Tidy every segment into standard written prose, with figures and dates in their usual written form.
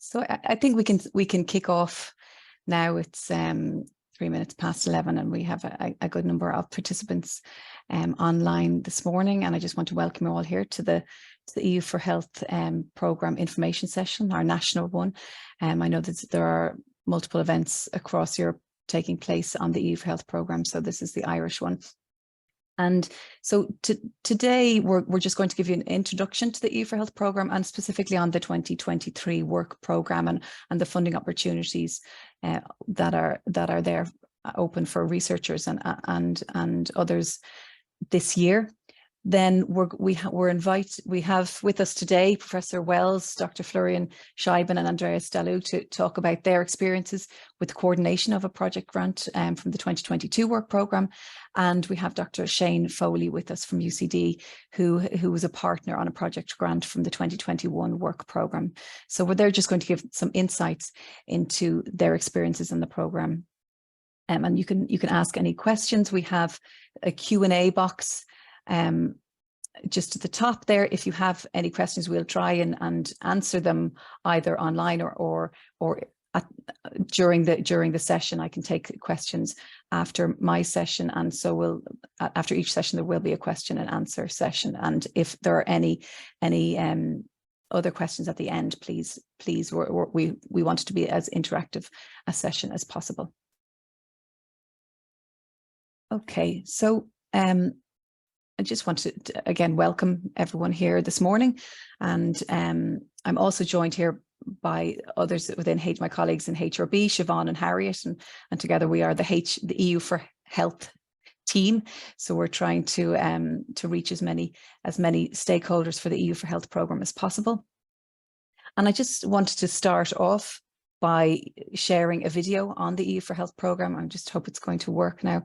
So I think we can kick off now. It's 3 minutes past 11, and we have a good number of participants online this morning. And I just want to welcome you all here to the EU4Health programme information session, our national one. I know that there are multiple events across Europe taking place on the EU4Health programme, so this is the Irish one. And so today we're just going to give you an introduction to the EU4Health programme, and specifically on the 2023 work programme and the funding opportunities that are there open for researchers and others this year. Then we have with us today Professor Wells, Dr. Florian Scheiben and Andreas Dalu to talk about their experiences with the coordination of a project grant from the 2022 work programme. And we have Dr. Shane Foley with us from UCD, who was a partner on a project grant from the 2021 work programme. So they're just going to give some insights into their experiences in the programme. And you can ask any questions. We have a Q&A box just at the top there. If you have any questions, we'll try and answer them either online or during the session. I can take questions after my session, and so after each session there will be a question and answer session. And if there are any other questions at the end, please we want it to be as interactive a session as possible. Okay, so I just want to again welcome everyone here this morning, and I'm also joined here by others within my colleagues in HRB, Siobhan and Harriet, and together we are the EU4Health team. So we're trying to reach as many stakeholders for the EU4Health programme as possible. And I just wanted to start off by sharing a video on the EU4Health programme. I just hope it's going to work now.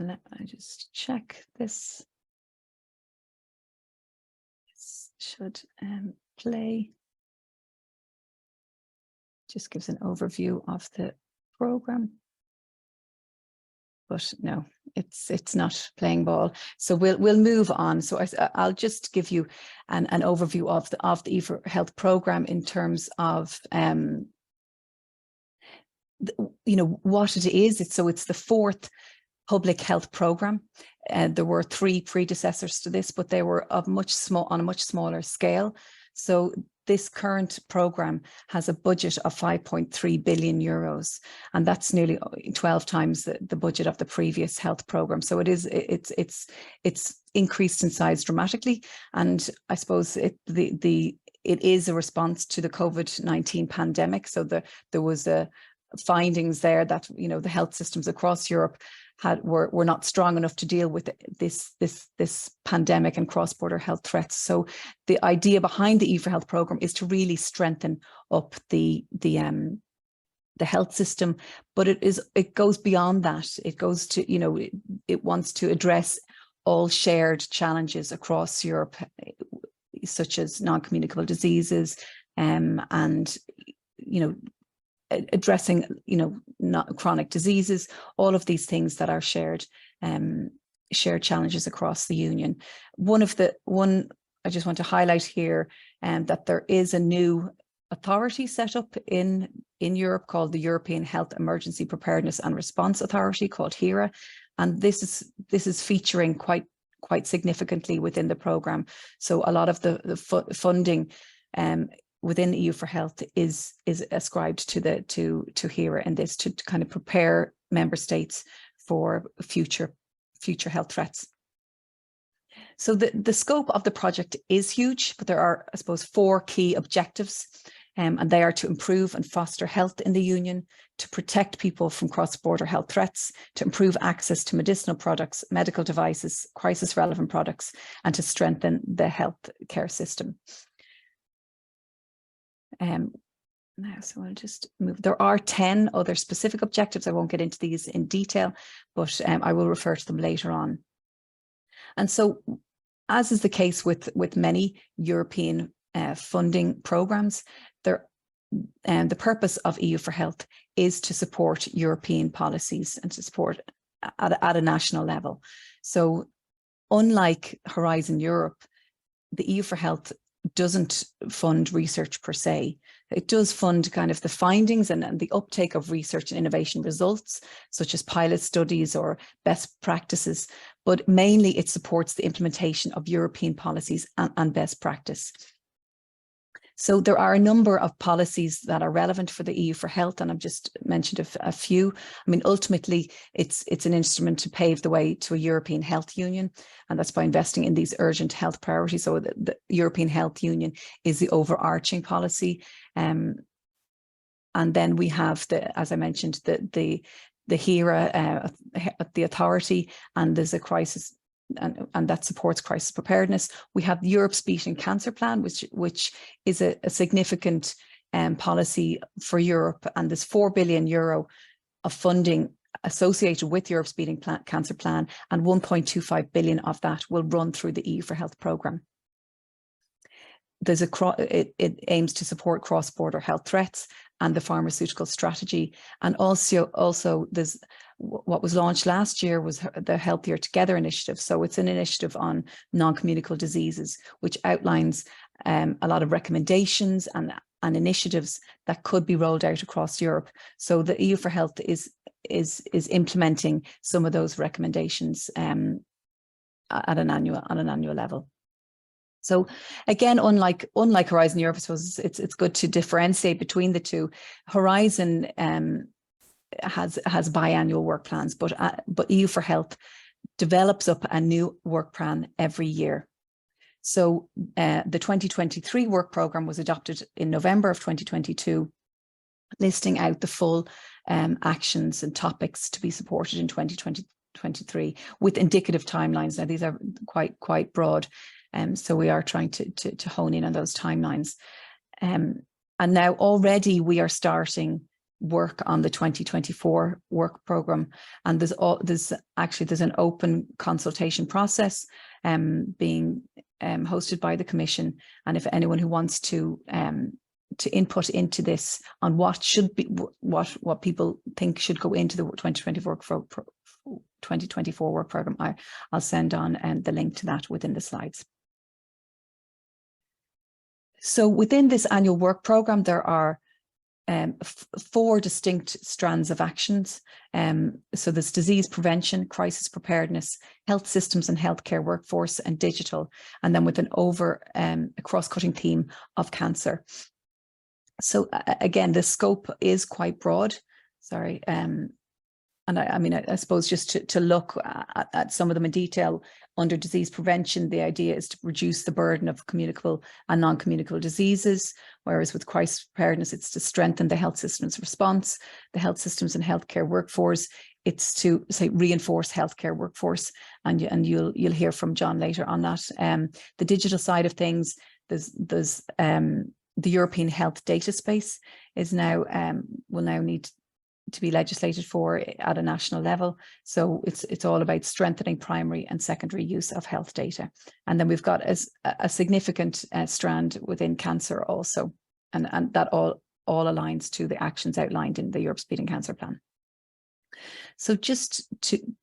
Let me just check this. This should play. Just gives an overview of the program. But no, it's not playing ball. So we'll move on. So I'll just give you an overview of the EU4Health programme in terms of what it is. It's the fourth public health programme. There were 3 predecessors to this, but they were on a much smaller scale. So this current programme has a budget of 5.3 billion euros, and that's nearly 12 times the budget of the previous health programme. So it's increased in size dramatically, and I suppose it is a response to the COVID-19 pandemic. So there was findings there that the health systems across Europe were not strong enough to deal with this pandemic and cross-border health threats. So the idea behind the EU4Health programme is to really strengthen up the health system, but it goes beyond that. It goes to it wants to address all shared challenges across Europe, such as non-communicable diseases, and addressing not chronic diseases, all of these things that are shared challenges across the union. One I just want to highlight here that there is a new authority set up in Europe called the European Health Emergency Preparedness and Response Authority, called HERA, and this is featuring quite significantly within the programme. So a lot of the funding within EU4Health is ascribed to HERA, and this to kind of prepare member states for future health threats. So the scope of the project is huge, but there are, I suppose, 4 key objectives, and they are to improve and foster health in the union, to protect people from cross-border health threats, to improve access to medicinal products, medical devices, crisis-relevant products, and to strengthen the health care system. Now, so I'll just move. There are 10 other specific objectives. I won't get into these in detail, but I will refer to them later on. And so, as is the case with many European funding programs, the purpose of EU4Health is to support European policies and to support at a national level. So, unlike Horizon Europe, the EU4Health doesn't fund research per se. It does fund kind of the findings and the uptake of research and innovation results, such as pilot studies or best practices, but mainly it supports the implementation of European policies and best practice. So there are a number of policies that are relevant for the EU4Health, and I've just mentioned a few. I mean, ultimately, it's an instrument to pave the way to a European Health Union, and that's by investing in these urgent health priorities. So the European Health Union is the overarching policy. And then we have, as I mentioned, the HERA, the authority, and there's a crisis, and that supports crisis preparedness. We have Europe's Beating Cancer Plan, which is a significant policy for Europe, and there's €4 billion of funding associated with Europe's Beating Cancer Plan, and 1.25 billion of that will run through the EU4Health programme. It aims to support cross-border health threats and the pharmaceutical strategy, and also there's what was launched last year was the Healthier Together initiative. So it's an initiative on non-communicable diseases, which outlines a lot of recommendations and initiatives that could be rolled out across Europe. So the EU4Health is implementing some of those recommendations at an annual level. So again, unlike Horizon Europe, I suppose it's good to differentiate between the two. Horizon has biannual work plans, but EU4Health develops up a new work plan every year. So the 2023 work programme was adopted in November of 2022, listing out the full actions and topics to be supported in 2023 with indicative timelines. Now these are quite broad. So we are trying to hone in on those timelines. And now already we are starting work on the 2024 work programme, and there's an open consultation process being hosted by the Commission, and if anyone who wants to input into this on what people think should go into the 2024 work programme, I'll send on the link to that within the slides. So within this annual work programme, there are 4 distinct strands of actions. So there's disease prevention, crisis preparedness, health systems and healthcare workforce, and digital, and then with a cross-cutting theme of cancer. So again, the scope is quite broad. Sorry. And I suppose just to look at some of them in detail, under disease prevention, the idea is to reduce the burden of communicable and non-communicable diseases, whereas with crisis preparedness, it's to strengthen the health system's response, the health systems and healthcare workforce. It's to reinforce healthcare workforce, and you'll hear from John later on that. The digital side of things, there's the European health data space is now will now need to be legislated for at a national level. So it's all about strengthening primary and secondary use of health data. And then we've got a significant strand within cancer also, and that all aligns to the actions outlined in the Europe's Beating Cancer Plan. So just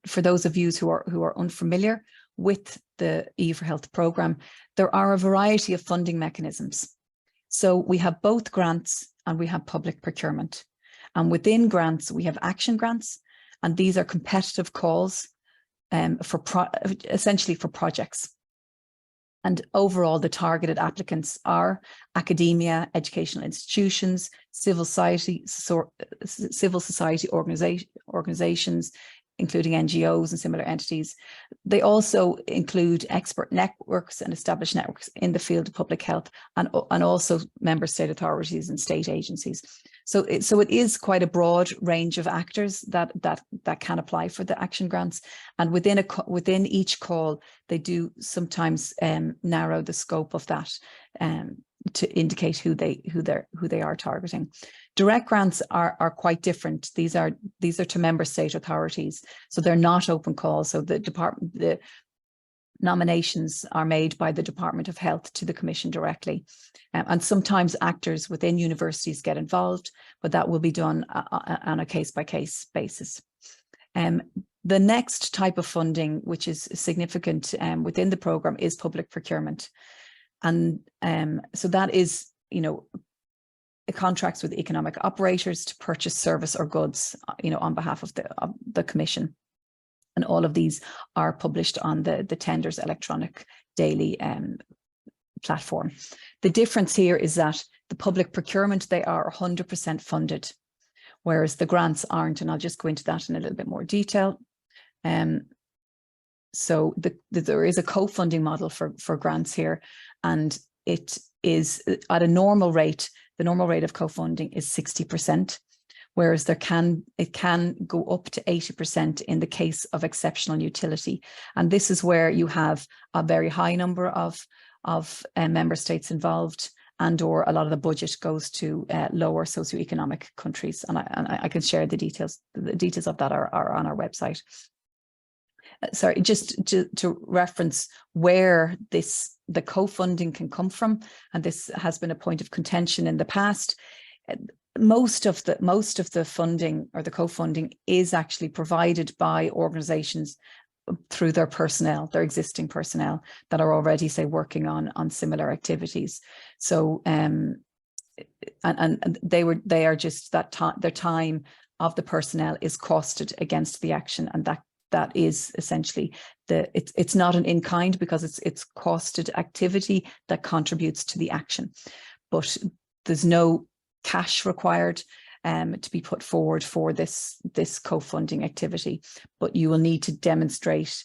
for those of you who are unfamiliar with the EU4Health programme, there are a variety of funding mechanisms. So we have both grants and we have public procurement. And within grants, we have action grants, and these are competitive calls essentially for projects. And overall, the targeted applicants are academia, educational institutions, civil society organizations, including NGOs and similar entities. They also include expert networks and established networks in the field of public health, and also member state authorities and state agencies. So it is quite a broad range of actors that can apply for the action grants, and within each call they do sometimes narrow the scope of that to indicate who they are targeting. Direct grants are quite different. These are to member state authorities, so they're not open calls. So the nominations are made by the Department of Health to the Commission directly. And sometimes actors within universities get involved, but that will be done on a case-by-case basis. The next type of funding, which is significant within the programme, is public procurement. And so that is, you know, contracts with economic operators to purchase service or goods, you know, on behalf of the Commission. And all of these are published on the Tenders electronic daily platform. The difference here is that the public procurement, they are 100% funded, whereas the grants aren't, and I'll just go into that in a little bit more detail. So there is a co-funding model for grants here, and it is at a normal rate. The normal rate of co-funding is 60%, whereas it can go up to 80% in the case of exceptional utility. And this is where you have a very high number of member states involved, and or a lot of the budget goes to lower socioeconomic countries. And I can share the details. The details of that are on our website. Sorry, just to reference where the co-funding can come from, and this has been a point of contention in the past. Most of the funding or the co-funding is actually provided by organisations through their personnel, their existing personnel that are already, say, working on similar activities. So and they are just that their time of the personnel is costed against the action, and that is essentially it's not an in-kind, because it's costed activity that contributes to the action, but there's no cash required to be put forward for this co-funding activity, but you will need to demonstrate,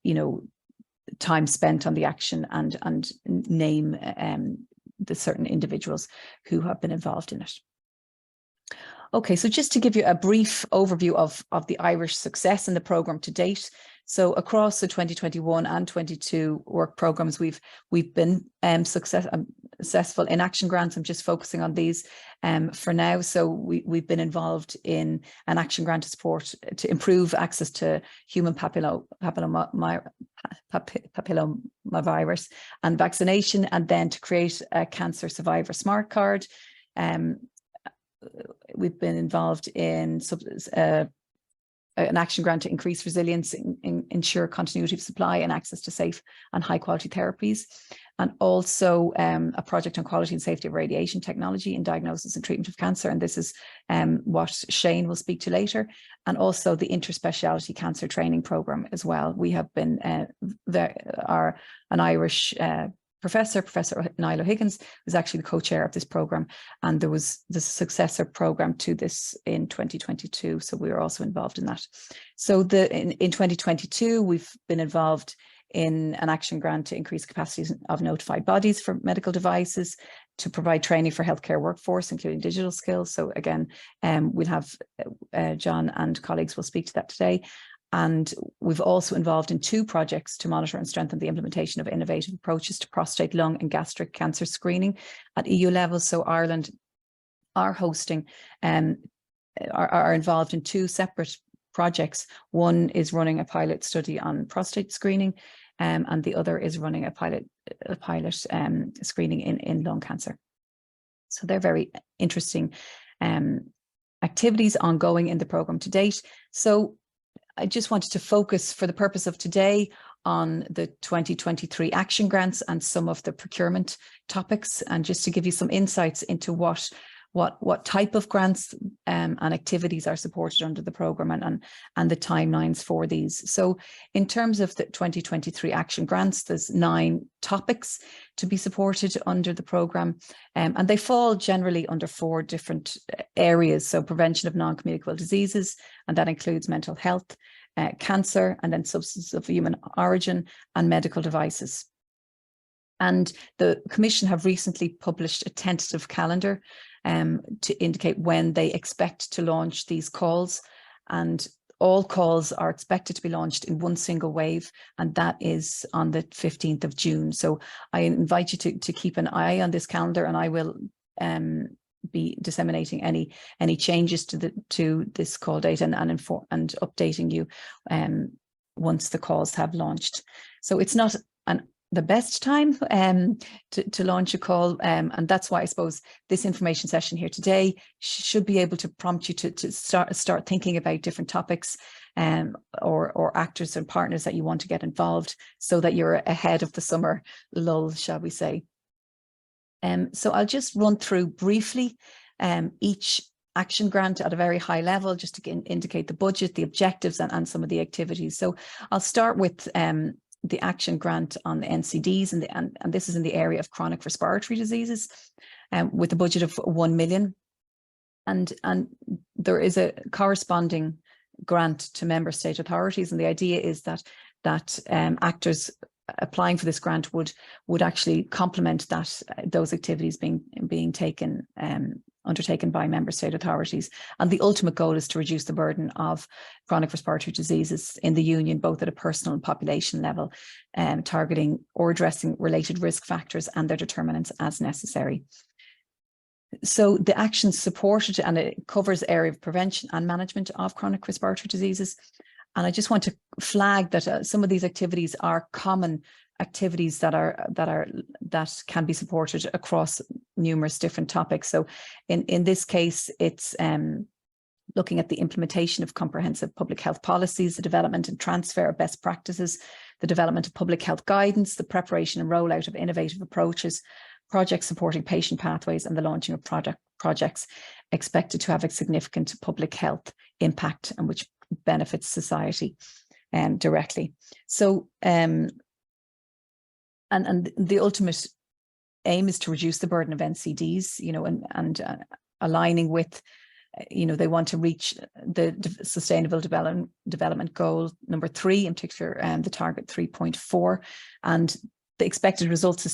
you know, time spent on the action and name the certain individuals who have been involved in it. Okay, so just to give you a brief overview of the Irish success in the programme to date. So across the 2021 and 22 work programmes, we've been successful in action grants. I'm just focusing on these for now. So we've been involved in an action grant to support to improve access to human papillomavirus and vaccination, and then to create a cancer survivor smart card. We've been involved in an action grant to increase resilience, ensure continuity of supply and access to safe and high quality therapies, and also a project on quality and safety of radiation technology in diagnosis and treatment of cancer. And this is what Shane will speak to later, and also the interspeciality cancer training programme as well. We have been an Irish Professor Niall O'Higgins was actually the co-chair of this programme, and there was the successor programme to this in 2022, so we were also involved in that. So in 2022 we've been involved in an action grant to increase capacities of notified bodies for medical devices, to provide training for healthcare workforce, including digital skills. So again, we'll have John and colleagues will speak to that today. And we've also involved in 2 projects to monitor and strengthen the implementation of innovative approaches to prostate, lung and gastric cancer screening at EU level. So Ireland are hosting are involved in 2 separate projects. One is running a pilot study on prostate screening, and the other is running a pilot screening in lung cancer. So they're very interesting activities ongoing in the programme to date. So I just wanted to focus for the purpose of today on the 2023 action grants and some of the procurement topics, and just to give you some insights into what type of grants and activities are supported under the programme, and the timelines for these. So in terms of the 2023 action grants, there's 9 topics to be supported under the programme, and they fall generally under 4 different areas. So prevention of non-communicable diseases, and that includes mental health, cancer, and then substances of human origin and medical devices. And the Commission have recently published a tentative calendar to indicate when they expect to launch these calls, and all calls are expected to be launched in one single wave, and that is on the 15th of June. So I invite you to keep an eye on this calendar, and I will be disseminating any changes to this call date and updating you once the calls have launched. So it's not an the best time to launch a call, and that's why I suppose this information session here today should be able to prompt you to start thinking about different topics or actors and partners that you want to get involved, so that you're ahead of the summer lull, shall we say. So I'll just run through briefly each action grant at a very high level, just to indicate the budget, the objectives, and some of the activities. So I'll start with the action grant on the NCDs, and this is in the area of chronic respiratory diseases, with a budget of 1 million. And there is a corresponding grant to member state authorities, and the idea is that actors applying for this grant would actually complement those activities being undertaken by member state authorities. And the ultimate goal is to reduce the burden of chronic respiratory diseases in the Union, both at a personal and population level, targeting or addressing related risk factors and their determinants as necessary. So the actions supported, and it covers area of prevention and management of chronic respiratory diseases. And I just want to flag that some of these activities are common activities that can be supported across numerous different topics. So in this case, it's looking at the implementation of comprehensive public health policies, the development and transfer of best practices, the development of public health guidance, the preparation and rollout of innovative approaches, projects supporting patient pathways, and the launching of projects expected to have a significant public health impact and which benefits society directly. So and the ultimate aim is to reduce the burden of NCDs, and aligning with, they want to reach the sustainable development goal number 3, in particular, the target 3.4, and the expected results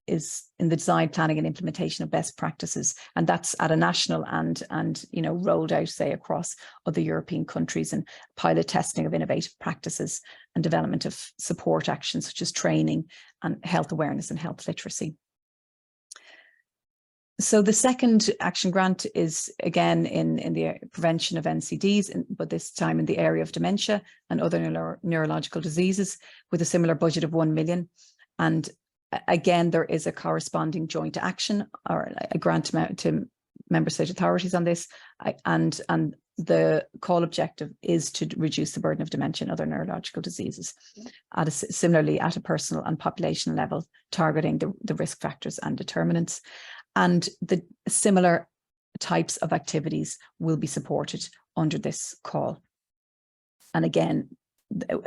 is in the design, planning, and implementation of best practices, and that's at a national and rolled out, say, across other European countries, and pilot testing of innovative practices and development of support actions such as training and health awareness and health literacy. So the second action grant is again in the prevention of NCDs, but this time in the area of dementia and other neurological diseases, with a similar budget of 1 million. And again, there is a corresponding joint action or a grant to member state authorities on this, and the call objective is to reduce the burden of dementia and other neurological diseases, similarly at a personal and population level, targeting the risk factors and determinants. And the similar types of activities will be supported under this call. And again,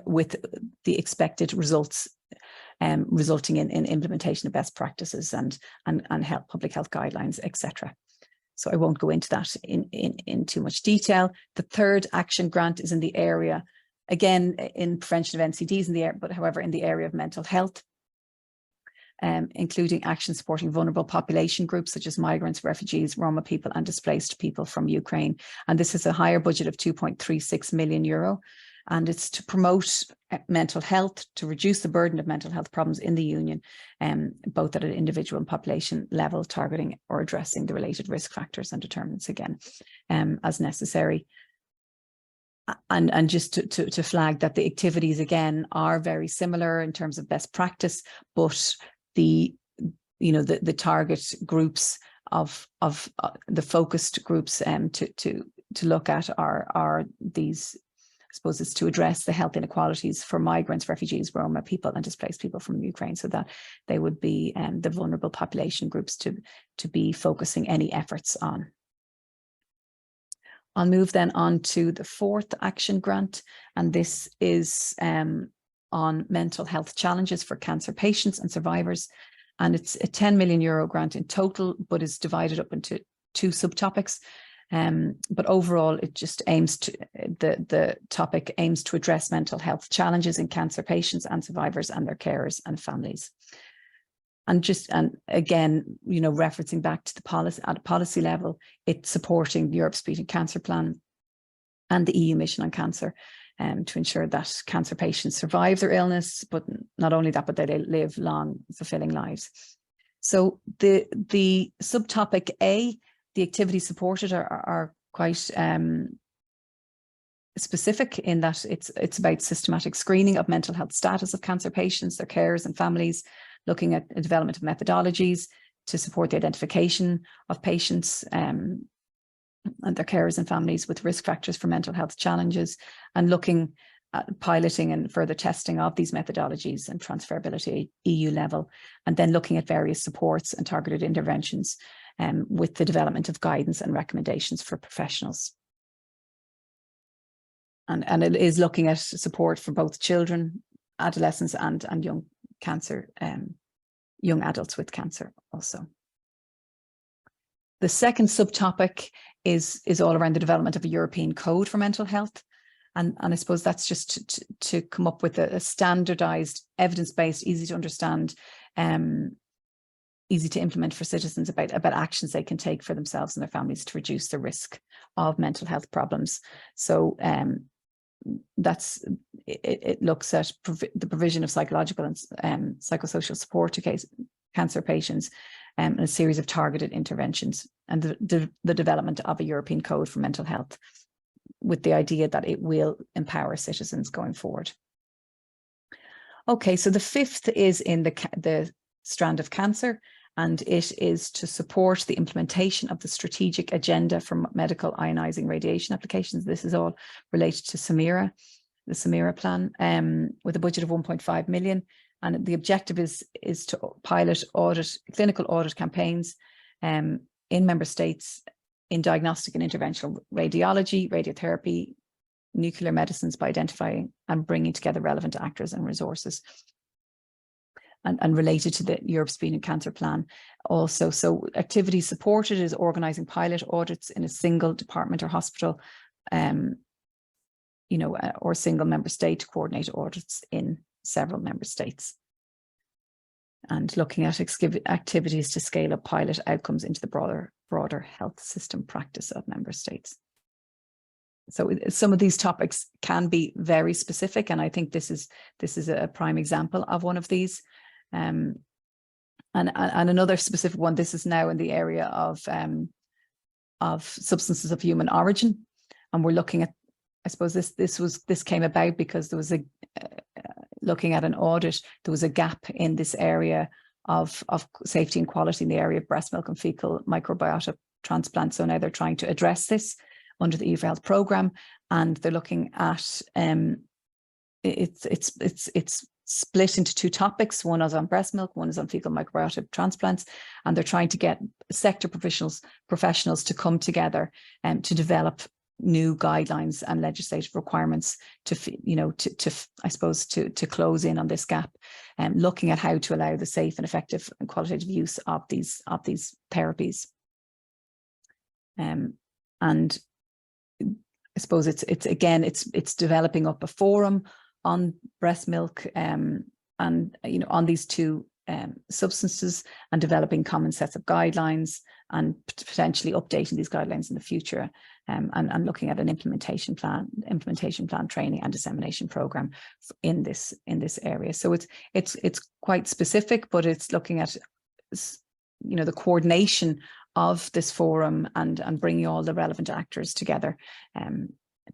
with the expected results resulting in implementation of best practices and public health guidelines, etc. So I won't go into that in too much detail. The third action grant is in the area, again, in prevention of NCDs, but however, in the area of mental health, including action supporting vulnerable population groups such as migrants, refugees, Roma people, and displaced people from Ukraine. And this is a higher budget of 2.36 million euro. And it's to promote mental health, to reduce the burden of mental health problems in the Union, both at an individual and population level, targeting or addressing the related risk factors and determinants again, as necessary. And just to flag that the activities again are very similar in terms of best practice, but the target groups of the focused groups to look at are these. I suppose it's to address the health inequalities for migrants, refugees, Roma people, and displaced people from Ukraine, so that they would be the vulnerable population groups to be focusing any efforts on. I'll move then on to the fourth action grant, and this is on mental health challenges for cancer patients and survivors. And it's a 10 million euro grant in total, but is divided up into 2 subtopics. But overall, it just aims to, the topic aims to address mental health challenges in cancer patients and survivors and their carers and families. And again, referencing back to the policy, at a policy level, it's supporting Europe's Beating Cancer Plan and the EU Mission on Cancer to ensure that cancer patients survive their illness, but not only that, but that they live long, fulfilling lives. So the subtopic A, the activities supported are quite specific in that it's about systematic screening of mental health status of cancer patients, their carers and families, looking at the development of methodologies to support the identification of patients and their carers and families with risk factors for mental health challenges, and looking at piloting and further testing of these methodologies and transferability at EU level, and then looking at various supports and targeted interventions with the development of guidance and recommendations for professionals. And it is looking at support for both children, adolescents and young cancer, young adults with cancer also. The second subtopic is all around the development of a European code for mental health. And I suppose that's just to come up with a standardized, evidence-based, easy to understand, easy to implement for citizens about actions they can take for themselves and their families to reduce the risk of mental health problems. So it looks at the provision of psychological and psychosocial support to cancer patients, and a series of targeted interventions, and the development of a European code for mental health, with the idea that it will empower citizens going forward. Okay, so the fifth is in the strand of cancer, and it is to support the implementation of the strategic agenda for medical ionizing radiation applications. This is all related to SAMIRA, the SAMIRA plan, with a budget of 1.5 million. And the objective is to pilot clinical audit campaigns in member states in diagnostic and interventional radiology, radiotherapy, nuclear medicines, by identifying and bringing together relevant actors and resources. And related to the Europe Speed and Cancer Plan also. So activities supported is organising pilot audits in a single department or hospital, or single member state to coordinate audits in several member states. And looking at activities to scale up pilot outcomes into the broader health system practice of member states. So some of these topics can be very specific, and I think this is a prime example of one of these. And another specific one, this is now in the area of substances of human origin, and we're looking at, I suppose this came about because there was looking at an audit, there was a gap in this area of safety and quality in the area of breast milk and fecal microbiota transplant. So now they're trying to address this under the EU4Health program, and they're looking at it's split into two topics. One is on breast milk, one is on fecal microbiota transplants, and they're trying to get sector professionals to come together and to develop new guidelines and legislative requirements to I suppose to close in on this gap, and looking at how to allow the safe and effective and qualitative use of these therapies. And I suppose it's developing up a forum on breast milk and on these two substances, and developing common sets of guidelines, and potentially updating these guidelines in the future, and looking at an implementation plan training and dissemination program in this area. So it's quite specific, but it's looking at the coordination of this forum and bringing all the relevant actors together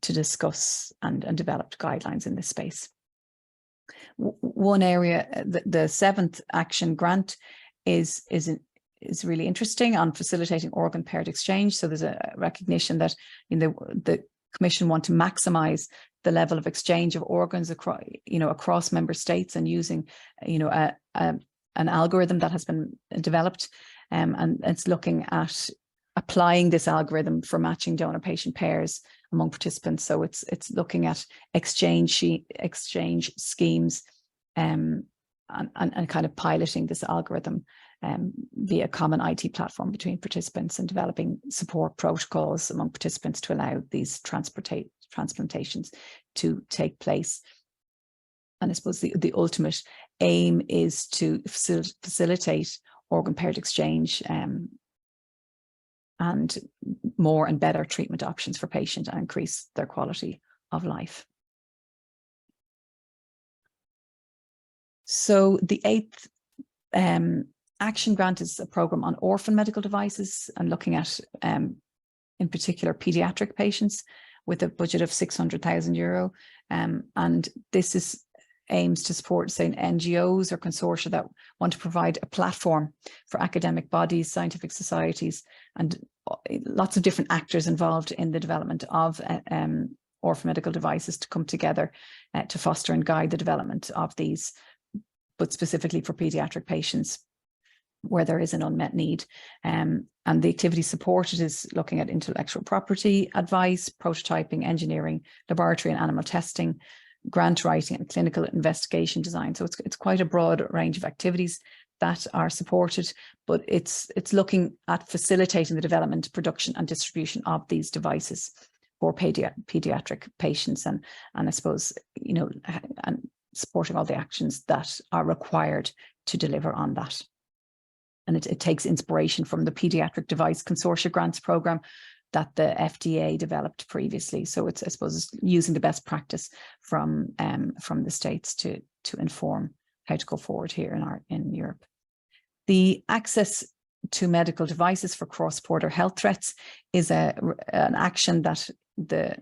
to discuss and develop guidelines in this space. One area, the seventh action grant, is really interesting on facilitating organ paired exchange. So there's a recognition that the Commission want to maximise the level of exchange of organs across member states, and using an algorithm that has been developed, and it's looking at applying this algorithm for matching donor patient pairs among participants. So it's looking at exchange schemes and kind of piloting this algorithm via a common IT platform between participants, and developing support protocols among participants to allow these transplantations to take place. And I suppose the ultimate aim is to facilitate organ paired exchange and more and better treatment options for patients, and increase their quality of life. So the eighth action grant is a program on orphan medical devices, and looking at in particular pediatric patients with a budget of €600,000. And this aims to support, say, NGOs or consortia that want to provide a platform for academic bodies, scientific societies, and lots of different actors involved in the development of orphan medical devices to come together to foster and guide the development of these, but specifically for pediatric patients where there is an unmet need. And the activity supported is looking at intellectual property advice, prototyping, engineering, laboratory and animal testing, grant writing and clinical investigation design. So it's quite a broad range of activities that are supported, but it's looking at facilitating the development, production and distribution of these devices for pediatric patients, and I suppose, you know, and supporting all the actions that are required to deliver on that. And it takes inspiration from the Pediatric Device Consortia Grants Programme that the FDA developed previously. So it's, I suppose, using the best practice from the States to inform how to go forward here in Europe. The access to medical devices for cross-border health threats is an action that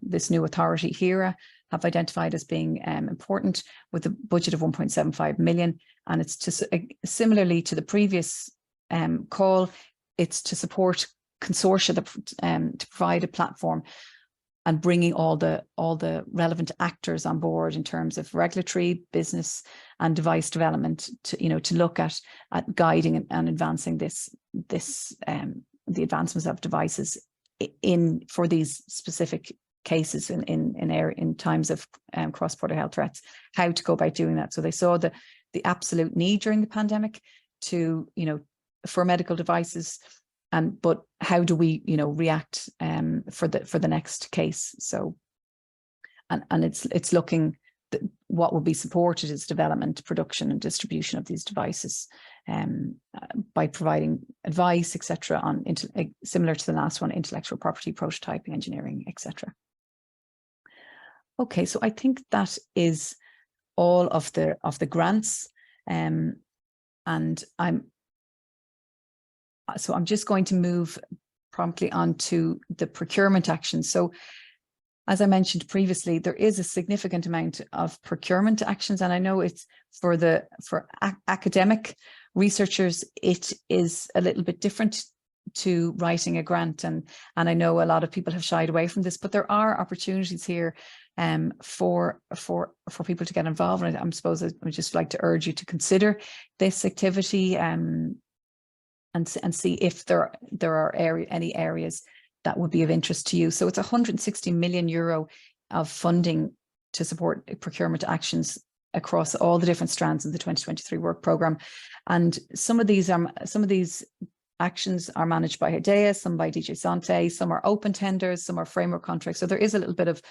this new authority, HERA, have identified as being important, with a budget of 1.75 million. And it's similarly to the previous call, it's to support consortia to provide a platform and bringing all the relevant actors on board in terms of regulatory, business and device development to look at guiding and advancing the advancements of devices for these specific cases in times of cross-border health threats, how to go about doing that. So they saw the absolute need during the pandemic for medical devices, but how do we react for the next case? So and it's looking what will be supported is development, production and distribution of these devices by providing advice, etc., on similar to the last one, intellectual property, prototyping, engineering, etc. Okay, so I think that is all of the grants, and I'm just going to move promptly on to the procurement action. So as I mentioned previously, there is a significant amount of procurement actions, and I know it's for academic researchers, it is a little bit different to writing a grant, and I know a lot of people have shied away from this, but there are opportunities here for people to get involved. And I suppose I would just like to urge you to consider this activity and see if there are any areas that would be of interest to you. So it's 160 million euro of funding to support procurement actions across all the different strands of the 2023 work programme. And some of these actions are managed by Hedea, some by DJ Sante, some are open tenders, some are framework contracts. So there is a little bit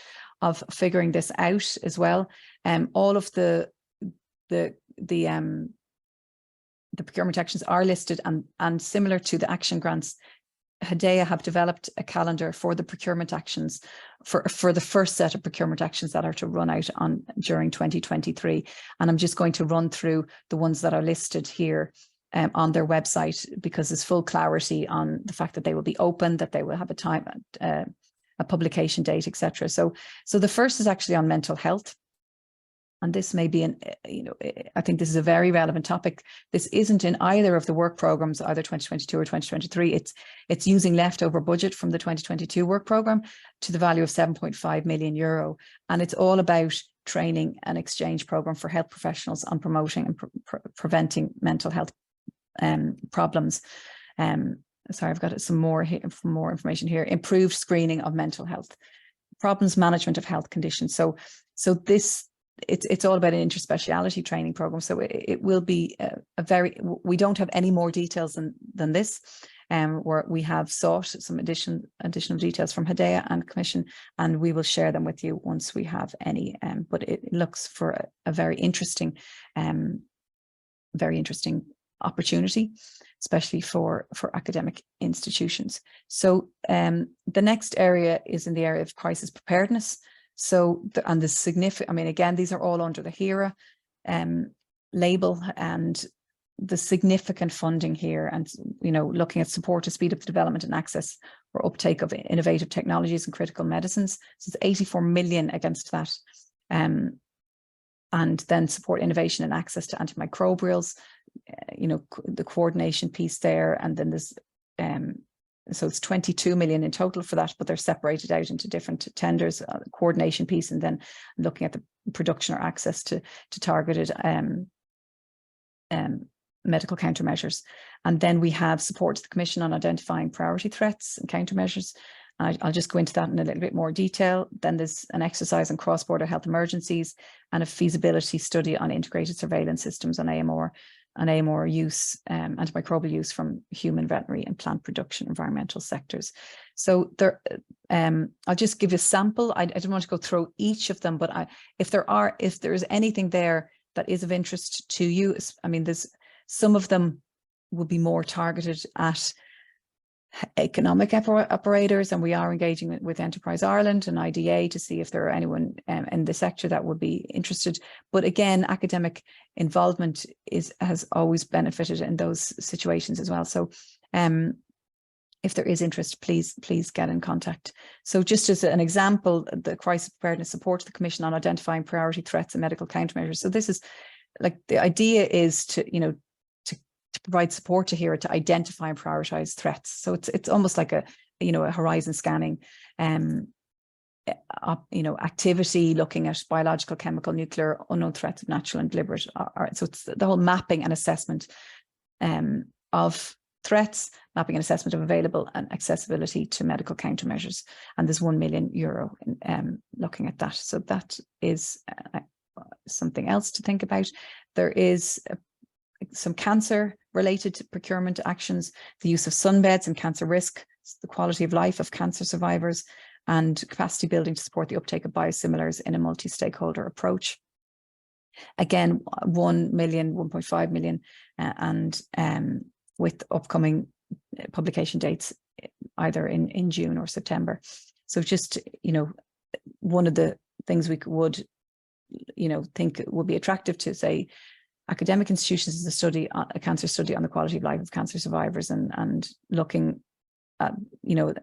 of figuring this out as well. All of the procurement actions are listed, and similar to the action grants, Hedea have developed a calendar for the procurement actions for the first set of procurement actions that are to run out during 2023. And I'm just going to run through the ones that are listed here on their website, because there's full clarity on the fact that they will be open, that they will have a publication date, etc. So the first is actually on mental health. And this may be I think this is a very relevant topic. This isn't in either of the work programs, either 2022 or 2023. It's using leftover budget from the 2022 work program to the value of 7.5 million euro. And it's all about training and exchange program for health professionals on promoting and preventing mental health problems. Sorry, I've got some more information here. Improved screening of mental health problems, management of health conditions. So this, it's all about an interspeciality training program. So it will be we don't have any more details than this, where we have sought some additional details from Hedea and Commission, and we will share them with you once we have any. But it looks for a very interesting opportunity, especially for academic institutions. So the next area is in the area of crisis preparedness. So the significant, I mean, again, these are all under the HERA label, and the significant funding here, and looking at support to speed up the development and access or uptake of innovative technologies and critical medicines. So it's 84 million against that. And then support innovation and access to antimicrobials, the coordination piece there. And then there's so it's 22 million in total for that, but they're separated out into different tenders, coordination piece, and then looking at the production or access to targeted medical countermeasures. And then we have support to the Commission on identifying priority threats and countermeasures. And I'll just go into that in a little bit more detail. Then there's an exercise on cross-border health emergencies and a feasibility study on integrated surveillance systems on AMR use, antimicrobial use from human, veterinary and plant production environmental sectors. So there, I'll just give you a sample. I don't want to go through each of them, but if there is anything there that is of interest to you, I mean, there's some of them will be more targeted at economic operators, and we are engaging with Enterprise Ireland and IDA to see if there are anyone in the sector that would be interested. But again, academic involvement has always benefited in those situations as well. So if there is interest, please get in contact. So just as an example, the crisis preparedness support to the Commission on identifying priority threats and medical countermeasures. So this is like, the idea is to provide support to HERA to identify and prioritize threats. So it's almost like a horizon scanning activity, looking at biological, chemical, nuclear, unknown threats of natural and deliberate. So it's the whole mapping and assessment of threats, mapping and assessment of available and accessibility to medical countermeasures. And there's €1 million looking at that. So that is something else to think about. There is some cancer-related procurement actions, the use of sunbeds and cancer risk, the quality of life of cancer survivors, and capacity building to support the uptake of biosimilars in a multi-stakeholder approach. Again, 1 million, 1.5 million, and with upcoming publication dates either in June or September. So just, one of the things we would, think would be attractive to, say, academic institutions is a cancer study on the quality of life of cancer survivors, and looking at,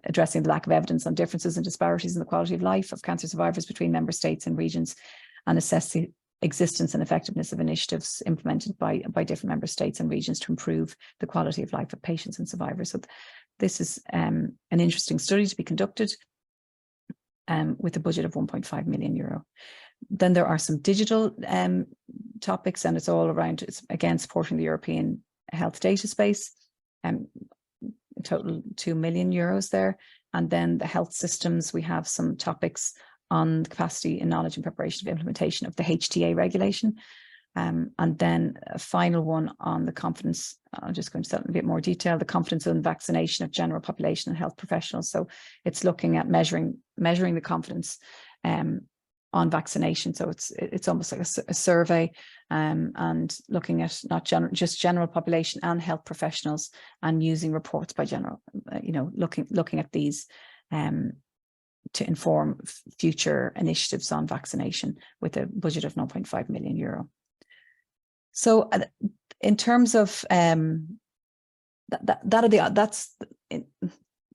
addressing the lack of evidence on differences and disparities in the quality of life of cancer survivors between member states and regions, and assess the existence and effectiveness of initiatives implemented by different member states and regions to improve the quality of life of patients and survivors. So this is an interesting study to be conducted with a budget of €1.5 million. Then there are some digital topics, and it's all around, it's again supporting the European health data space, total €2 million there. And then the health systems, we have some topics on the capacity and knowledge and preparation of implementation of the HTA regulation. And then a final one on the confidence, I'll just go into that in a bit more detail, the confidence in vaccination of general population and health professionals. So it's looking at measuring the confidence on vaccination. So it's almost like a survey, and looking at not just general population and health professionals, and using reports by general, looking at these to inform future initiatives on vaccination with a budget of €0.5 million. So in terms of that's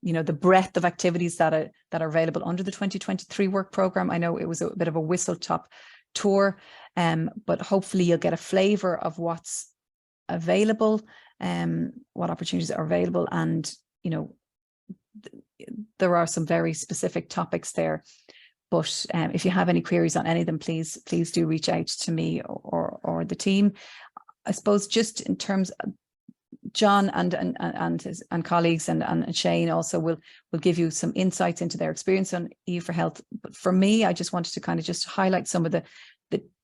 the breadth of activities that are available under the 2023 work programme. I know it was a bit of a whistle-top tour, but hopefully you'll get a flavour of what's available, what opportunities are available, and there are some very specific topics there. But if you have any queries on any of them, please do reach out to me or the team. I suppose just in terms of John and his colleagues and Shane also will give you some insights into their experience on EU4Health. But for me, I just wanted to kind of just highlight some of the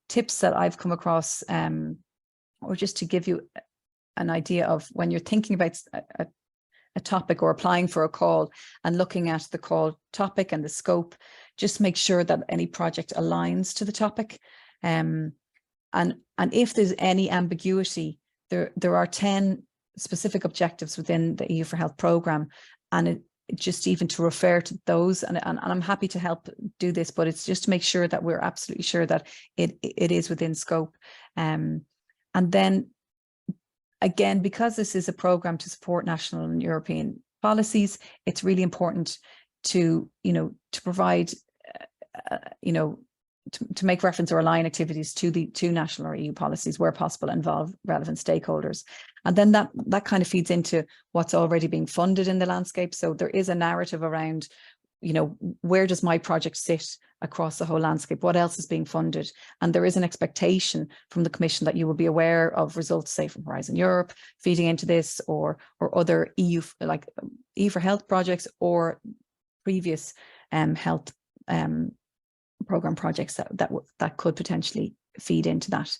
tips that I've come across, or just to give you an idea of when you're thinking about a topic or applying for a call and looking at the call topic and the scope, just make sure that any project aligns to the topic. And if there's any ambiguity, there are 10 specific objectives within the EU4Health programme, and it just even to refer to those, and I'm happy to help do this, but it's just to make sure that we're absolutely sure that it is within scope. And then again, because this is a programme to support national and European policies, it's really important to, to provide, to make reference or align activities to national or EU policies where possible, involve relevant stakeholders. And then that kind of feeds into what's already being funded in the landscape. So there is a narrative around, where does my project sit across the whole landscape? What else is being funded? And there is an expectation from the Commission that you will be aware of results, say, from Horizon Europe feeding into this, or other EU, like EU4Health projects, or previous health program projects that could potentially feed into that.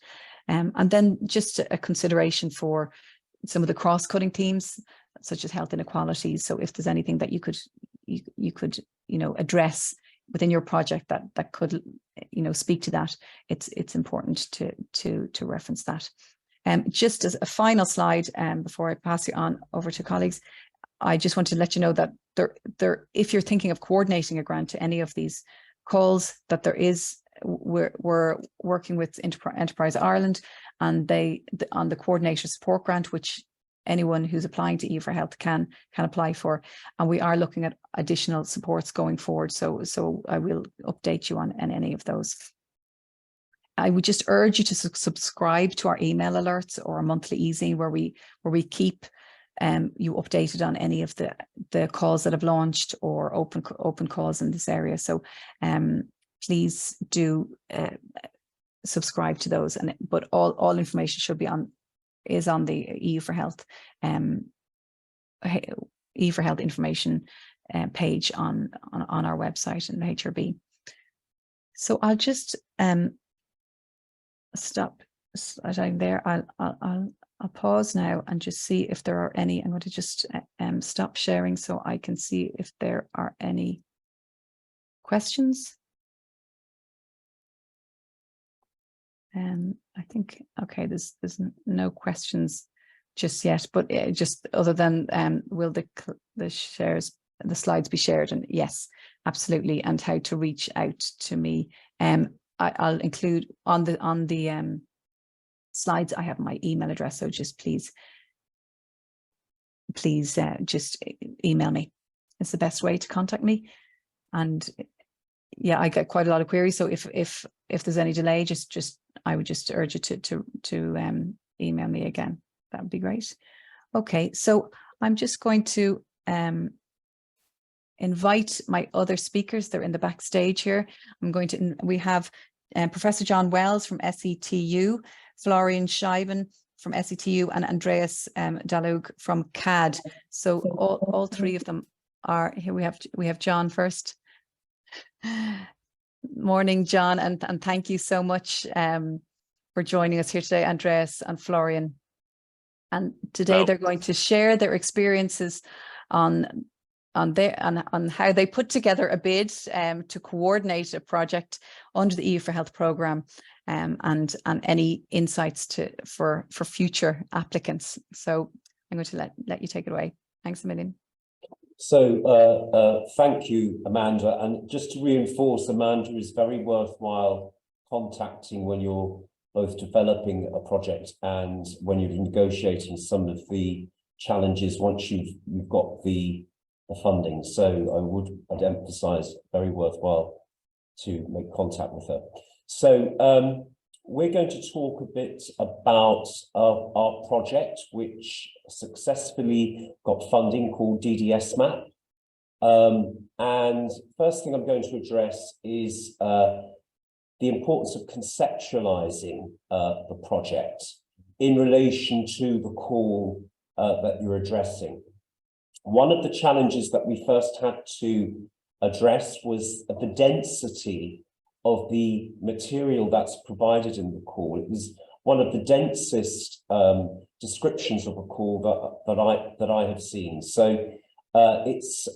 And then just a consideration for some of the cross-cutting themes, such as health inequalities. So if there's anything that you could address within your project that could speak to that, it's important to reference that. Just as a final slide, before I pass you on over to colleagues, I just want to let you know that there if you're thinking of coordinating a grant to any of these calls, that we're working with Enterprise Ireland, and on the coordinator support grant, which anyone who's applying to EU4Health can apply for, and we are looking at additional supports going forward. So I will update you on any of those. I would just urge you to subscribe to our email alerts or our monthly easy, where we keep you updated on any of the calls that have launched or open calls in this area. So please do subscribe to those. But all information is on the EU4Health EU4Health information page on our website in the HRB. So I'll just stop there. I'll pause now and just see if there are any. I'm going to just stop sharing so I can see if there are any questions. I think, okay, there's no questions just yet, but just other than will the slides be shared? And yes, absolutely. And how to reach out to me. I'll include on the slides, I have my email address, so just please just email me. It's the best way to contact me. And yeah, I get quite a lot of queries, so if there's any delay, I would just urge you to email me again. That would be great. Okay, so I'm just going to invite my other speakers. They're in the backstage here. We have Professor John Wells from SETU, Florian Scheiben from SETU, and Andreas Dalug from CAD. So all three of them are here. We have John first. Morning, John, and thank you so much for joining us here today, Andreas and Florian. And today they're going to share their experiences on how they put together a bid to coordinate a project under the EU4Health programme, and any insights for future applicants. So I'm going to let you take it away. Thanks a million. So thank you, Amanda. And just to reinforce, Amanda, is very worthwhile contacting when you're both developing a project and when you're negotiating some of the challenges once you've got the funding. So I'd emphasize very worthwhile to make contact with her. So we're going to talk a bit about our project, which successfully got funding, called DDS-MAP. And first thing I'm going to address is the importance of conceptualizing the project in relation to the call that you're addressing. One of the challenges that we first had to address was the density of the material that's provided in the call. It was one of the densest descriptions of a call that I have seen. So it's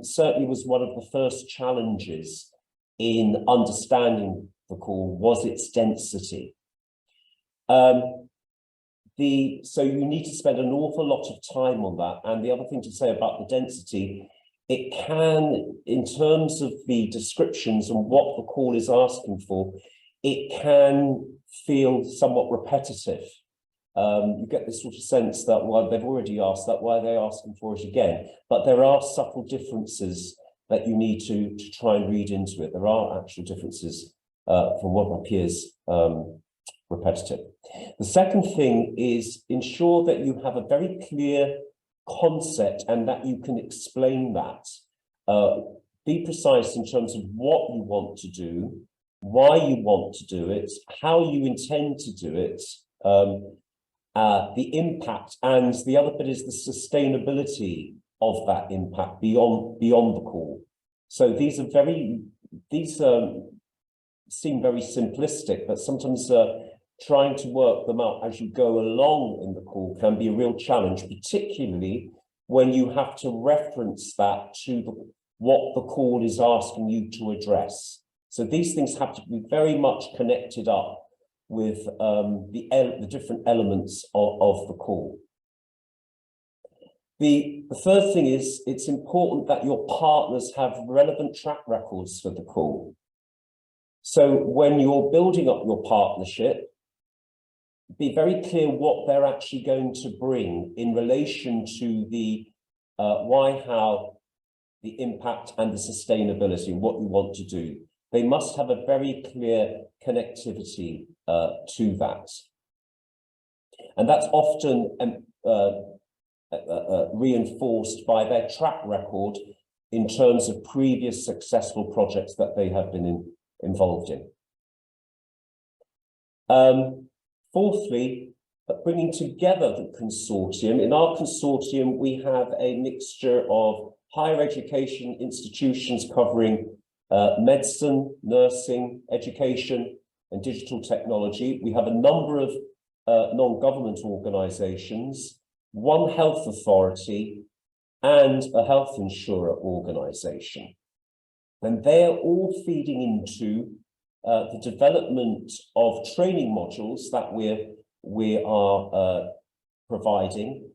certainly was one of the first challenges in understanding the call, was its density. So you need to spend an awful lot of time on that. And the other thing to say about the density, it can, in terms of the descriptions and what the call is asking for, it can feel somewhat repetitive. you get this sort of sense that, well, they've already asked that, why are they asking for it again? But there are subtle differences that you need to try and read into it. There are actual differences from what appears repetitive. The second thing is ensure that you have a very clear concept and that you can explain that. Be precise in terms of what you want to do, why you want to do it, how you intend to do it, the impact, and the other bit is the sustainability of that impact beyond the call. So these seem very simplistic, but sometimes trying to work them out as you go along in the call can be a real challenge, particularly when you have to reference that to what the call is asking you to address. So these things have to be very much connected up with the different elements of the call. The third thing is it's important that your partners have relevant track records for the call. So when you're building up your partnership, be very clear what they're actually going to bring in relation to the why, how, the impact and the sustainability and what you want to do. They must have a very clear connectivity to that. And that's often reinforced by their track record in terms of previous successful projects that they have been involved in. Fourthly, bringing together the consortium. In our consortium, we have a mixture of higher education institutions covering medicine, nursing, education, and digital technology. We have a number of non-government organisations, one health authority, and a health insurer organisation. And they're all feeding into the development of training modules that we are providing,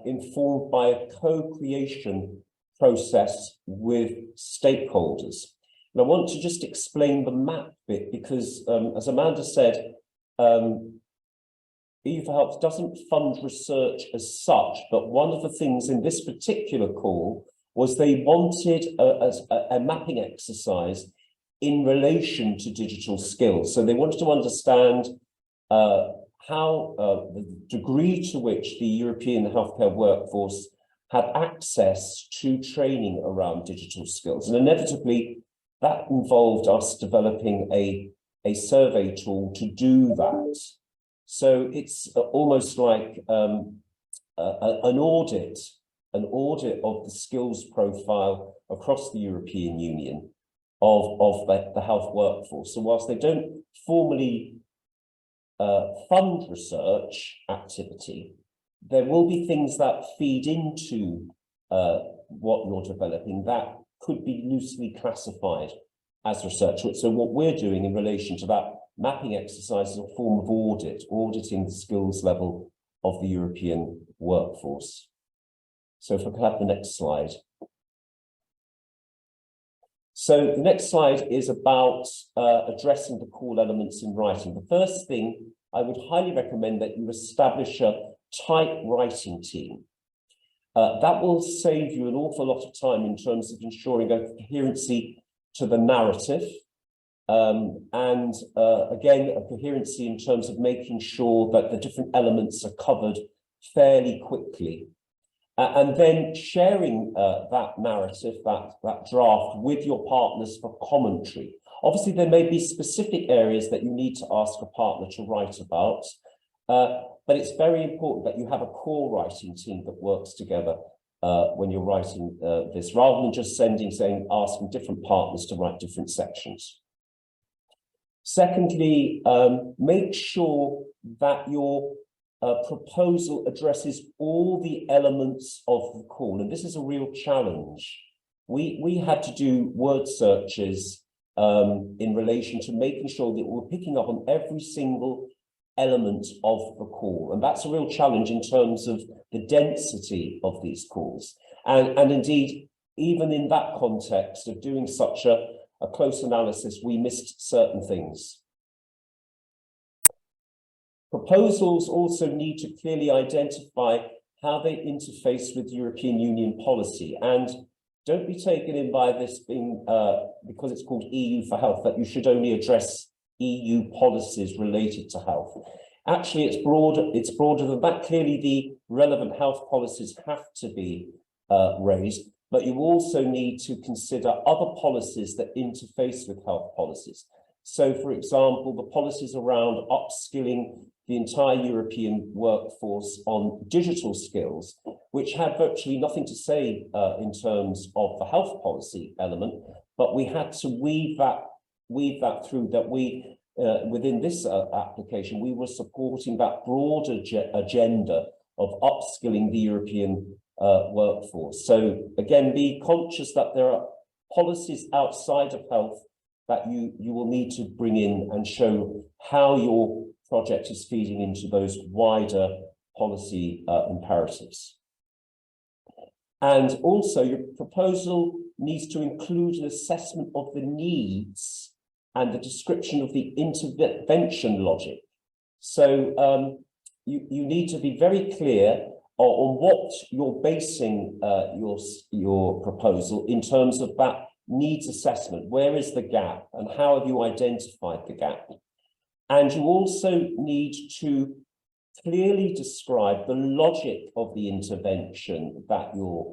informed by a co-creation process with stakeholders. And I want to just explain the map bit because, as Amanda said, EU4Health doesn't fund research as such, but one of the things in this particular call was they wanted a mapping exercise in relation to digital skills. So they wanted to understand how the degree to which the European healthcare workforce had access to training around digital skills. And inevitably, that involved us developing a survey tool to do that. So it's almost like an audit of the skills profile across the European Union of the health workforce. So whilst they don't formally fund research activity, there will be things that feed into what you're developing that could be loosely classified as research. So what we're doing in relation to that mapping exercise is a form of auditing the skills level of the European workforce. So if I could have the next slide. So the next slide is about addressing the call elements in writing. The first thing, I would highly recommend that you establish a tight writing team. That will save you an awful lot of time in terms of ensuring a coherency to the narrative. And again, a coherency in terms of making sure that the different elements are covered fairly quickly. And then sharing that narrative, that draft with your partners for commentary. Obviously, there may be specific areas that you need to ask a partner to write about, but it's very important that you have a core writing team that works together when you're writing this, rather than just asking different partners to write different sections. Secondly, make sure that your proposal addresses all the elements of the call, and this is a real challenge. We had to do word searches in relation to making sure that we're picking up on every single element of the call, and that's a real challenge in terms of the density of these calls. And indeed, even in that context of doing such a close analysis, we missed certain things. Proposals also need to clearly identify how they interface with European Union policy. And don't be taken in by this being, because it's called EU4Health, that you should only address EU policies related to health. Actually, it's broader than that. Clearly, the relevant health policies have to be raised, but you also need to consider other policies that interface with health policies. So, for example, the policies around upskilling the entire European workforce on digital skills, which had virtually nothing to say in terms of the health policy element, but we had to weave that through, that we, within this application, we were supporting that broader agenda of upskilling the European workforce. So again, be conscious that there are policies outside of health that you will need to bring in and show how your project is feeding into those wider policy imperatives. And also your proposal needs to include an assessment of the needs and the description of the intervention logic. So you need to be very clear on what you're basing your proposal in terms of that needs assessment. Where is the gap and how have you identified the gap? And you also need to clearly describe the logic of the intervention that you're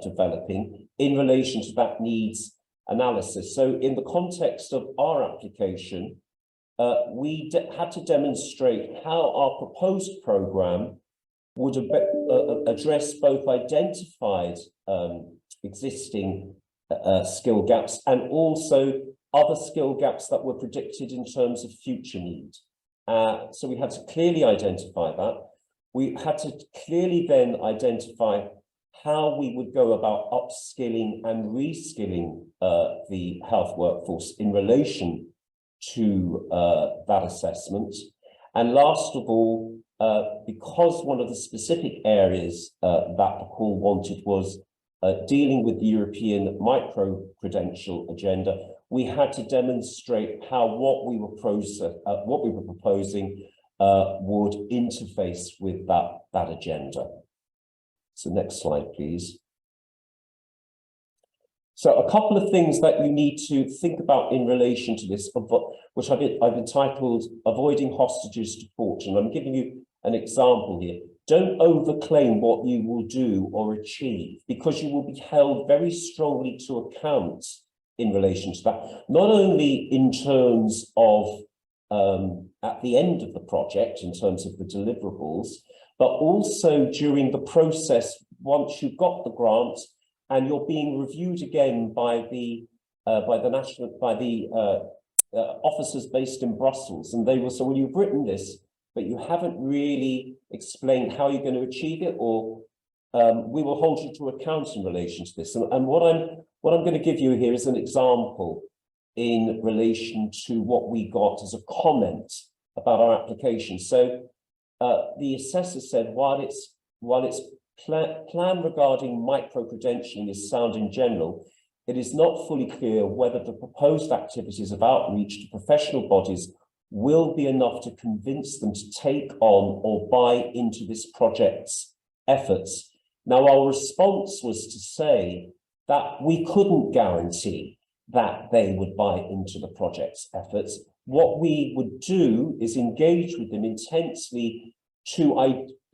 developing in relation to that needs analysis. So in the context of our application, we had to demonstrate how our proposed program would address both identified existing skill gaps and also other skill gaps that were predicted in terms of future need. So we had to clearly identify that. We had to clearly then identify how we would go about upskilling and reskilling the health workforce in relation to that assessment. And last of all, because one of the specific areas that the call wanted was dealing with the European micro-credential agenda, we had to demonstrate how what we were proposing would interface with that agenda. So next slide, please. So a couple of things that you need to think about in relation to this, which I've entitled Avoiding Hostages to Fortune. I'm giving you an example here. Don't overclaim what you will do or achieve, because you will be held very strongly to account in relation to that, not only in terms of at the end of the project, in terms of the deliverables, but also during the process once you've got the grant and you're being reviewed again by the officers based in Brussels, and they will say, well, you've written this, but you haven't really explained how you're going to achieve it, or we will hold you to account in relation to this. And what I'm going to give you here is an example in relation to what we got as a comment about our application. So the assessor said, while its plan regarding micro-credentialing is sound in general, it is not fully clear whether the proposed activities of outreach to professional bodies will be enough to convince them to take on or buy into this project's efforts. Now, our response was to say that we couldn't guarantee that they would buy into the project's efforts. What we would do is engage with them intensely to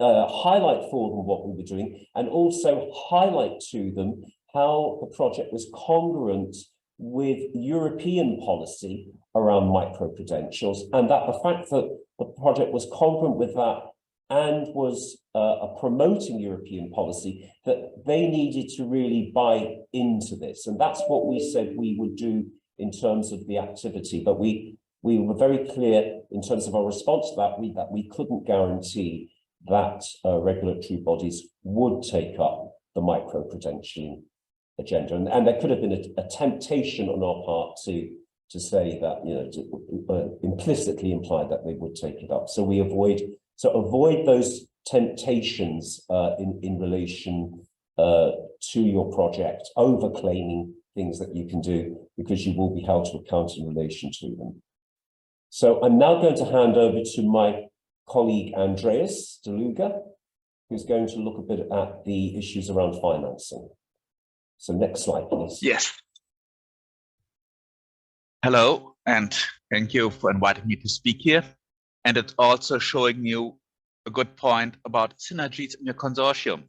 highlight for them what we were doing, and also highlight to them how the project was congruent with European policy around micro-credentials, and that the fact that the project was congruent with that and was promoting European policy, that they needed to really buy into this. And that's what we said we would do in terms of the activity. But we were very clear in terms of our response to that we couldn't guarantee that regulatory bodies would take up the micro-credentialing agenda. And there could have been a temptation on our part to say that, you know, to implicitly imply that they would take it up. So we avoid those temptations in relation to your project, overclaiming things that you can do, because you will be held to account in relation to them. So I'm now going to hand over to my colleague Andreas DeLuga, who's going to look a bit at the issues around financing. So next slide, please. Yes. Hello, and thank you for inviting me to speak here. And it's also showing you a good point about synergies in your consortium.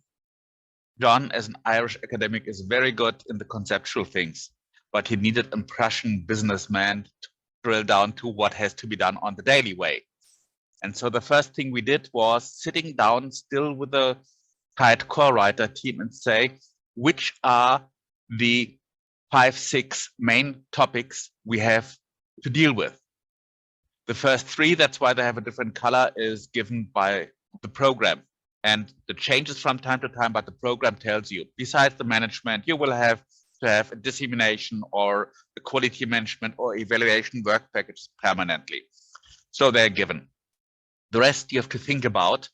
John, as an Irish academic, is very good in the conceptual things, but he needed a Prussian businessman to drill down to what has to be done on the daily way. And so the first thing we did was sitting down still with the tight core writer team and say, which are the 5-6 main topics we have to deal with. The first 3, that's why they have a different color, is given by the program. And the changes from time to time, but the program tells you, besides the management, you will have to have a dissemination or a quality management or evaluation work package permanently. So they're given. The rest you have to think about.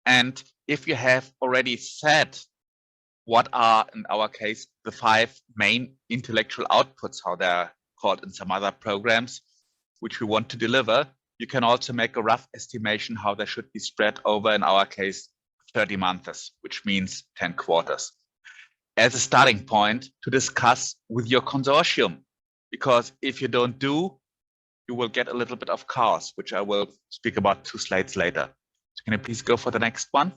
And if you have already said what are, in our case, the 5 main intellectual outputs, how they're called in some other programs, which we want to deliver, you can also make a rough estimation how they should be spread over, in our case, 30 months, which means 10 quarters. As a starting point to discuss with your consortium, because if you don't do, you will get a little bit of chaos, which I will speak about 2 slides later. So can you please go for the next one?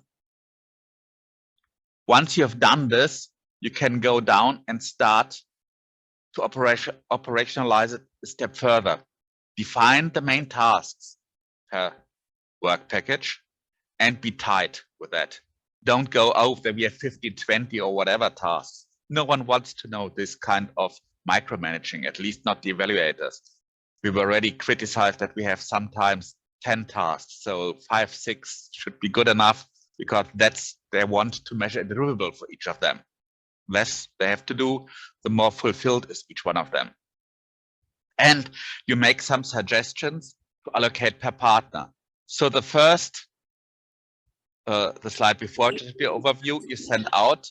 Once you have done this, you can go down and start to operationalize it a step further. Define the main tasks per work package and be tight with that. Don't go, oh, that we have 15, 20 or whatever tasks. No one wants to know this kind of micromanaging, at least not the evaluators. We've already criticized that we have sometimes 10 tasks, so 5, 6 should be good enough because that's they want to measure a deliverable for each of them. Less they have to do, the more fulfilled is each one of them. And you make some suggestions to allocate per partner. So the first, the slide before, just the overview, you send out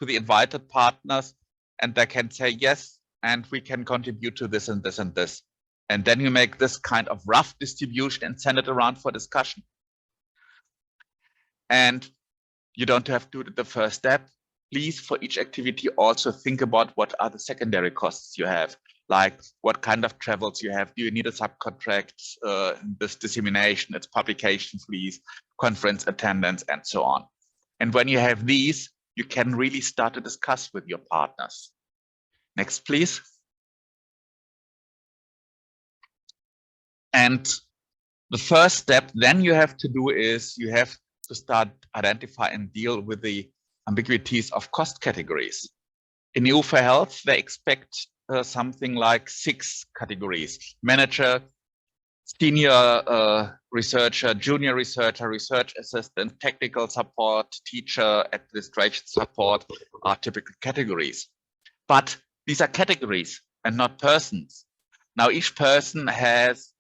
to the invited partners and they can say, yes, and we can contribute to this and this and this. And then you make this kind of rough distribution and send it around for discussion. And you don't have to do the first step. Please, for each activity, also think about what are the secondary costs you have, like what kind of travels you have. Do you need a subcontract, this dissemination, its publication fees, conference attendance, and so on. And when you have these, you can really start to discuss with your partners. Next, please. And the first step then you have to do is you have to start identify and deal with the ambiguities of cost categories. In EU4Health, they expect something like 6 categories: manager, senior researcher, junior researcher, research assistant, technical support, teacher, administration support are typical categories. But these are categories and not persons. Now each person has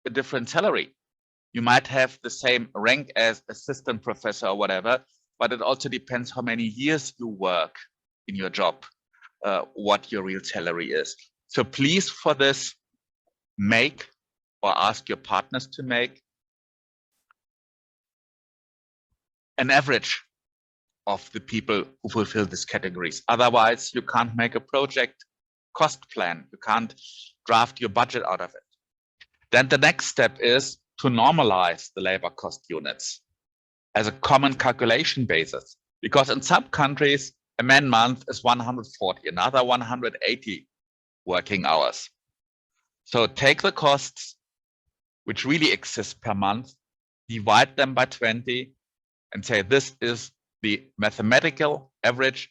a different salary. You might have the same rank as assistant professor or whatever, but it also depends how many years you work in your job, what your real salary is. So please, for this, make or ask your partners to make an average of the people who fulfill these categories. Otherwise, you can't make a project cost plan. You can't draft your budget out of it. Then the next step is to normalize the labor cost units as a common calculation basis, because in some countries, a man month is 140, another 180 working hours. So take the costs which really exist per month, divide them by 20 and say this is the mathematical average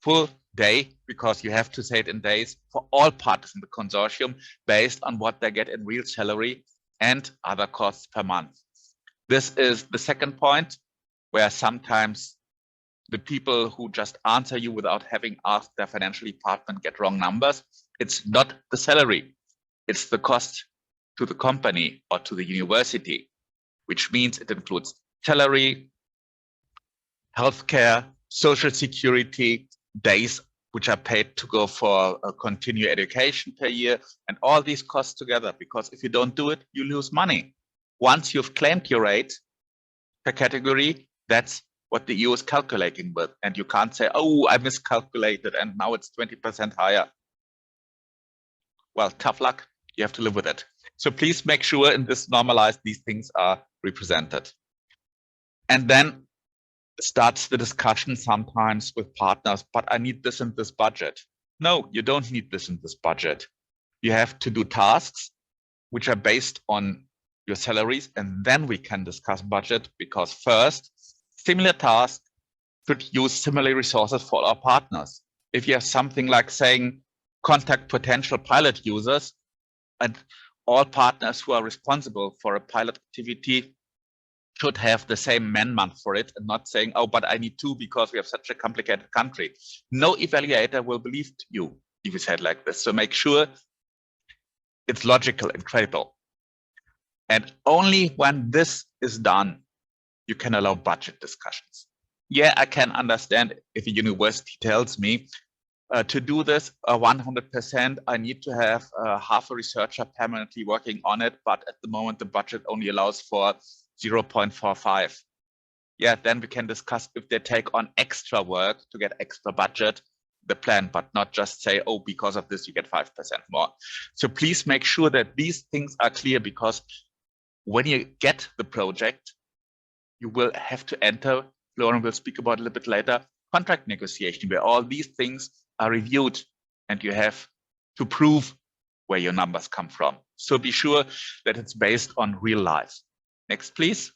full day, because you have to say it in days, for all parties in the consortium based on what they get in real salary and other costs per month. This is the second point, where sometimes the people who just answer you without having asked their financial department get wrong numbers. It's not the salary, it's the cost to the company or to the university, which means it includes salary, healthcare, social security, days which are paid to go for a continuing education per year, and all these costs together, because if you don't do it, you lose money. Once you've claimed your rate per category, that's what the EU is calculating with. And you can't say, oh, I miscalculated and now it's 20% higher. Well, tough luck. You have to live with it. So please make sure in this normalized, these things are represented. And then starts the discussion sometimes with partners, but I need this and this budget. No, you don't need this and this budget. You have to do tasks which are based on your salaries, and then we can discuss budget, because first, similar tasks should use similar resources for our partners. If you have something like saying, contact potential pilot users, and all partners who are responsible for a pilot activity should have the same man-month for it, and not saying, oh, but I need 2 because we have such a complicated country. No evaluator will believe you if you said like this. So make sure it's logical and credible. And only when this is done, you can allow budget discussions. Yeah, I can understand if a university tells me to do this 100%, I need to have half a researcher permanently working on it, but at the moment the budget only allows for 0.45. Yeah, then we can discuss if they take on extra work to get extra budget, the plan, but not just say, oh, because of this you get 5% more. So please make sure that these things are clear, because when you get the project, you will have to enter, Lauren will speak about a little bit later, contract negotiation, where all these things are reviewed and you have to prove where your numbers come from. So be sure that it's based on real life. Next, please.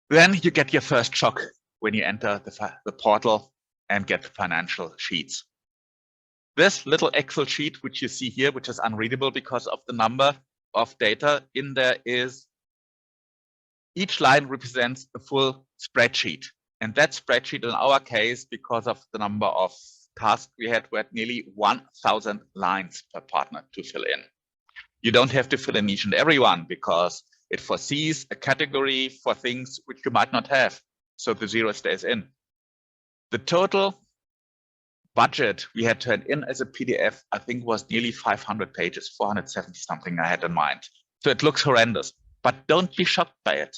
Then you get your first shock when you enter the portal and get the financial sheets. This little Excel sheet, which you see here, which is unreadable because of the number of data in there, is each line represents a full spreadsheet. And that spreadsheet in our case, because of the number of tasks we had nearly 1,000 lines per partner to fill in. You don't have to fill in each and every one, because it foresees a category for things which you might not have. So the 0 stays in. The total budget we had turned in as a PDF, I think, was nearly 500 pages, 470 something I had in mind. So it looks horrendous, but don't be shocked by it.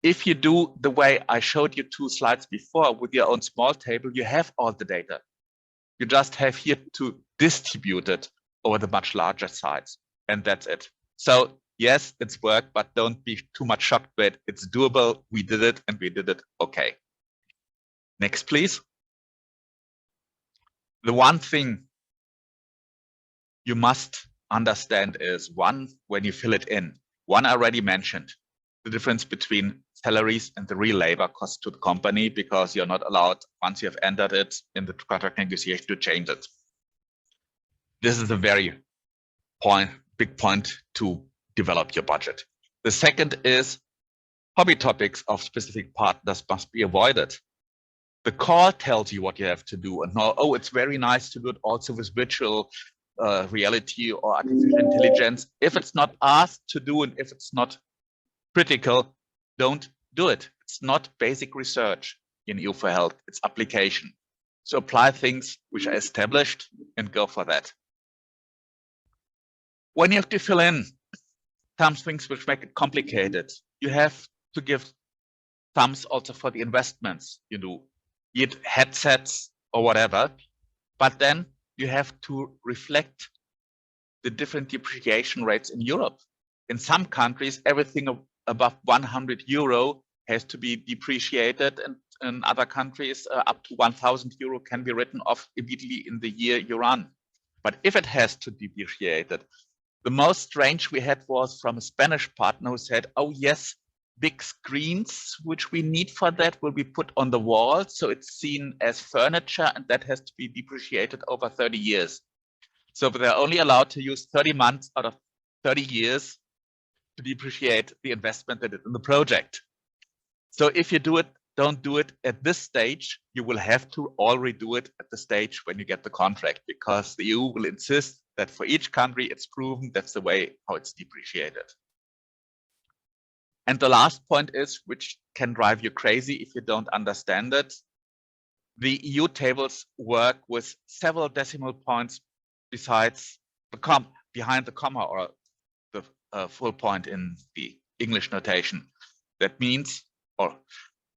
If you do the way I showed you 2 slides before with your own small table, you have all the data. You just have here to distribute it over the much larger sites, and that's it. So yes, it's work, but don't be too much shocked by it. It's doable. We did it, and we did it okay. Next, please. The one thing you must understand is, one, when you fill it in, one I already mentioned, the difference between salaries and the real labor cost to the company, because you're not allowed, once you have entered it in the contract negotiation, to change it. This is a very big point to develop your budget. The second is hobby topics of specific partners must be avoided. The call tells you what you have to do, and now, oh, it's very nice to do it also with virtual reality or artificial intelligence. If it's not asked to do, and if it's not critical, don't do it. It's not basic research in EU4Health, it's application. So apply things which are established and go for that. When you have to fill in some things which make it complicated, you have to give thumbs also for the investments you do, be it headsets or whatever, but then you have to reflect the different depreciation rates in Europe. In some countries, everything above 100 euro has to be depreciated, and in other countries, up to 1,000 euro can be written off immediately in the year you run. But if it has to be depreciated, the most strange we had was from a Spanish partner who said, oh yes, big screens which we need for that will be put on the wall, so it's seen as furniture, and that has to be depreciated over 30 years. So they're only allowed to use 30 months out of 30 years to depreciate the investment they did in the project. So if you do it, don't do it at this stage. You will have to all redo it at the stage when you get the contract, because the EU will insist that for each country it's proven that's the way how it's depreciated. And the last point is, which can drive you crazy if you don't understand it, the EU tables work with several decimal points besides the comp. behind the comma or the full point in the English notation. That means, or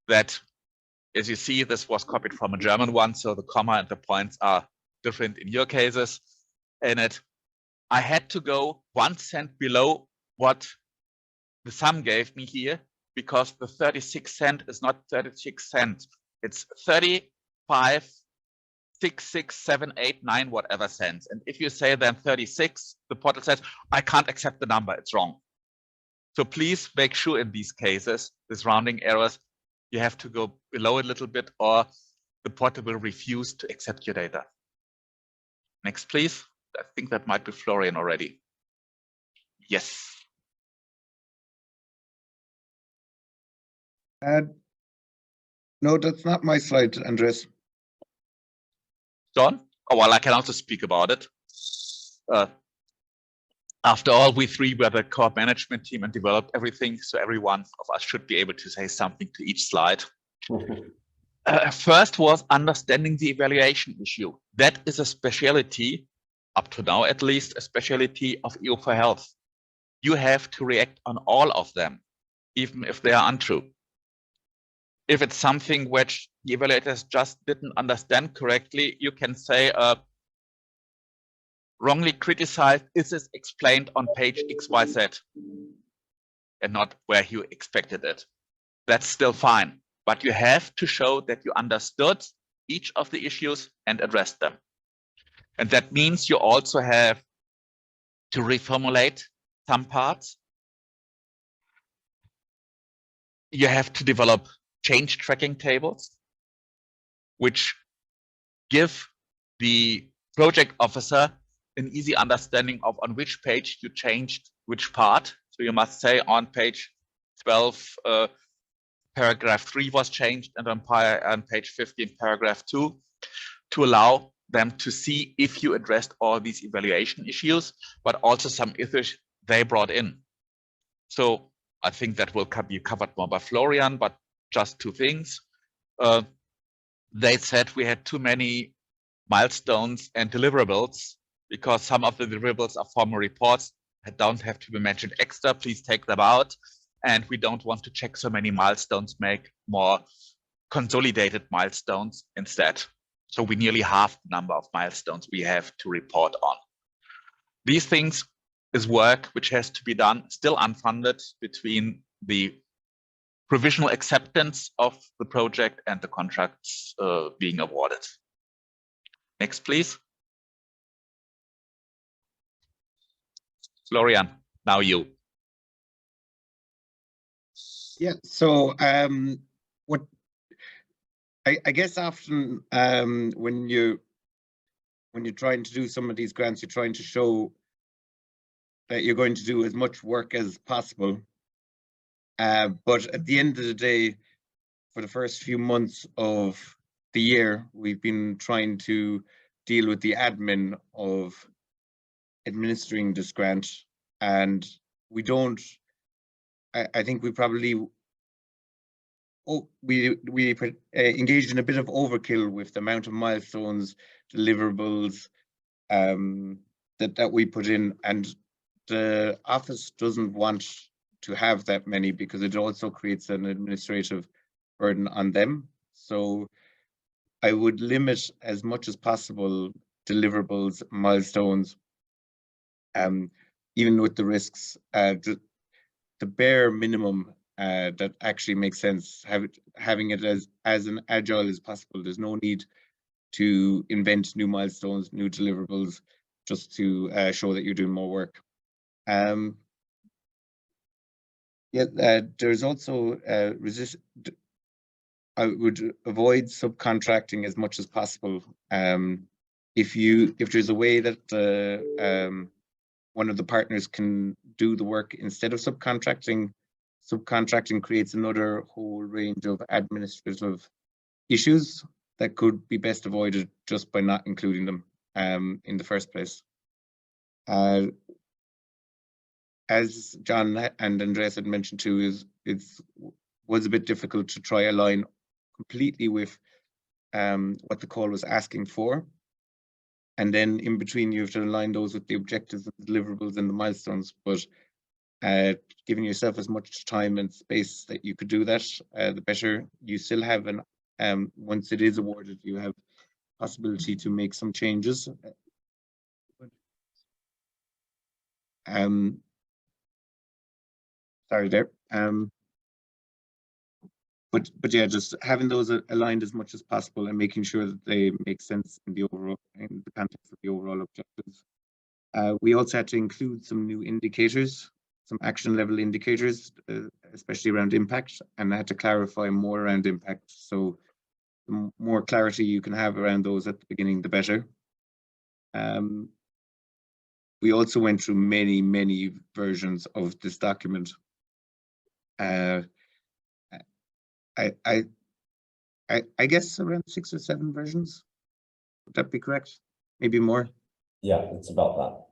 that, as you see, this was copied from a German one, so the comma and the points are different in your cases. And I had to go 1 cent below what the sum gave me here, because the 36 cent is not 36 cents. It's 35, 6, 6, 7, 8, 9, whatever cents. And if you say then 36, the portal says, I can't accept the number, it's wrong. So please make sure in these cases, these rounding errors, you have to go below a little bit, or the portal will refuse to accept your data. Next, please. I think that might be Florian already. Yes. No, that's not my slide, Andres. John? Oh, well, I can also speak about it. After all, we three were the core management team and developed everything, so every one of us should be able to say something to each slide. First was understanding the evaluation issue. That is a specialty, up to now at least, a specialty of EU4Health. You have to react on all of them, even if they are untrue. If it's something which the evaluators just didn't understand correctly, you can say, wrongly criticized, is this explained on page XYZ and not where you expected it. That's still fine, but you have to show that you understood each of the issues and addressed them. And that means you also have to reformulate some parts. You have to develop change tracking tables, which give the project officer an easy understanding of on which page you changed which part. So you must say on page 12, paragraph 3 was changed, and on page 15, paragraph 2, to allow them to see if you addressed all these evaluation issues, but also some issues they brought in. So I think that will be covered more by Florian, but just 2 things. They said we had too many milestones and deliverables, because some of the deliverables are formal reports that don't have to be mentioned extra. Please take them out. And we don't want to check so many milestones, make more consolidated milestones instead. So we nearly halved the number of milestones we have to report on. These things is work which has to be done, still unfunded, between the provisional acceptance of the project and the contracts being awarded. Next, please. Florian, now you. Yeah, so what I guess often when you're trying to do some of these grants, you're trying to show that you're going to do as much work as possible. But at the end of the day, for the first few months of the year, we've been trying to deal with the admin of administering this grant, and we don't. I think we probably engaged in a bit of overkill with the amount of milestones, deliverables that we put in, and the office doesn't want to have that many because it also creates an administrative burden on them. So I would limit as much as possible deliverables, milestones, even with the risks, the bare minimum that actually makes sense, having it as an agile as possible. There's no need to invent new milestones, new deliverables, just to show that you're doing more work. There's also I would avoid subcontracting as much as possible. If there's a way that one of the partners can do the work instead of subcontracting creates another whole range of administrative issues that could be best avoided just by not including them in the first place. As John and Andreas had mentioned too, it was a bit difficult to try align completely with what the call was asking for. And then in between, you have to align those with the objectives and deliverables and the milestones. But giving yourself as much time and space that you could do that, the better. You still have once it is awarded, you have possibility to make some changes. Sorry there. But yeah, just having those aligned as much as possible and making sure that they make sense in the context of the overall objectives. We also had to include some new indicators, some action level indicators, especially around impact, and I had to clarify more around impact. So the more clarity you can have around those at the beginning, the better. We also went through many versions of this document. I guess around 6 or 7 versions. Would that be correct? Maybe more? Yeah, it's about that.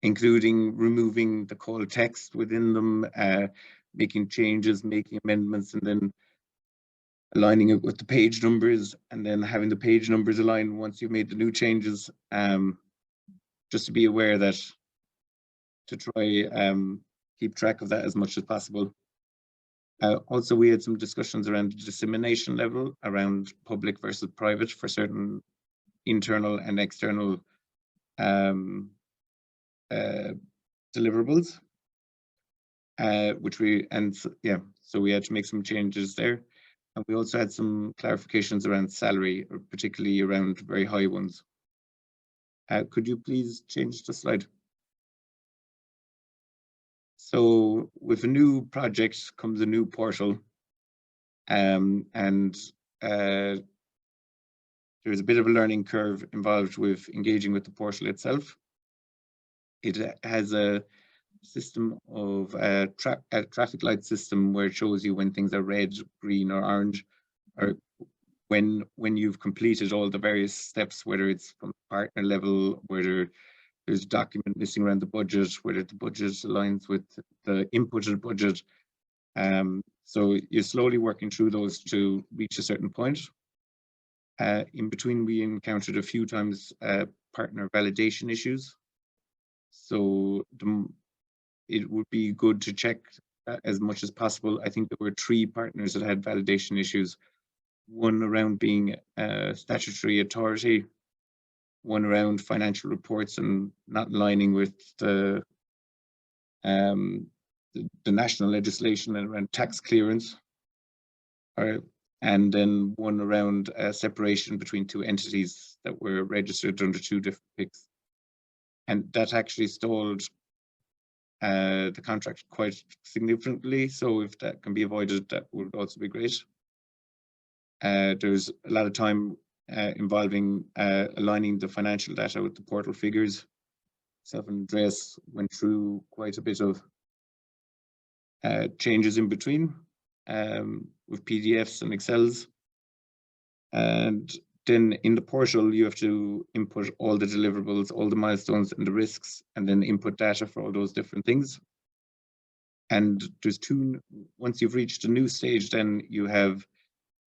Including removing the call text within them, making changes, making amendments, and then aligning it with the page numbers, and then having the page numbers aligned once you've made the new changes. Just to be aware that to try keep track of that as much as possible. Also, we had some discussions around the dissemination level, around public versus private for certain internal and external deliverables, so we had to make some changes there. And we also had some clarifications around salary, or particularly around very high ones. Could you please change the slide? So with a new project comes a new portal, and there's a bit of a learning curve involved with engaging with the portal itself. It has a system of a traffic light system where it shows you when things are red, green, or orange, or when you've completed all the various steps, whether it's from partner level, whether there's a document missing around the budget, whether the budget aligns with the inputted budget. So you're slowly working through those to reach a certain point. In between, we encountered a few times partner validation issues. So it would be good to check as much as possible. I think there were 3 partners that had validation issues. One around being a statutory authority, one around financial reports and not aligning with the national legislation and around tax clearance, and then one around separation between 2 entities that were registered under 2 different PICs. And that actually stalled the contract quite significantly. So if that can be avoided, that would also be great. There's a lot of time involving aligning the financial data with the portal figures. Myself and Andreas went through quite a bit of changes in between with PDFs and Excels. And then in the portal, you have to input all the deliverables, all the milestones and the risks, and then input data for all those different things. And there's 2, once you've reached a new stage, then you have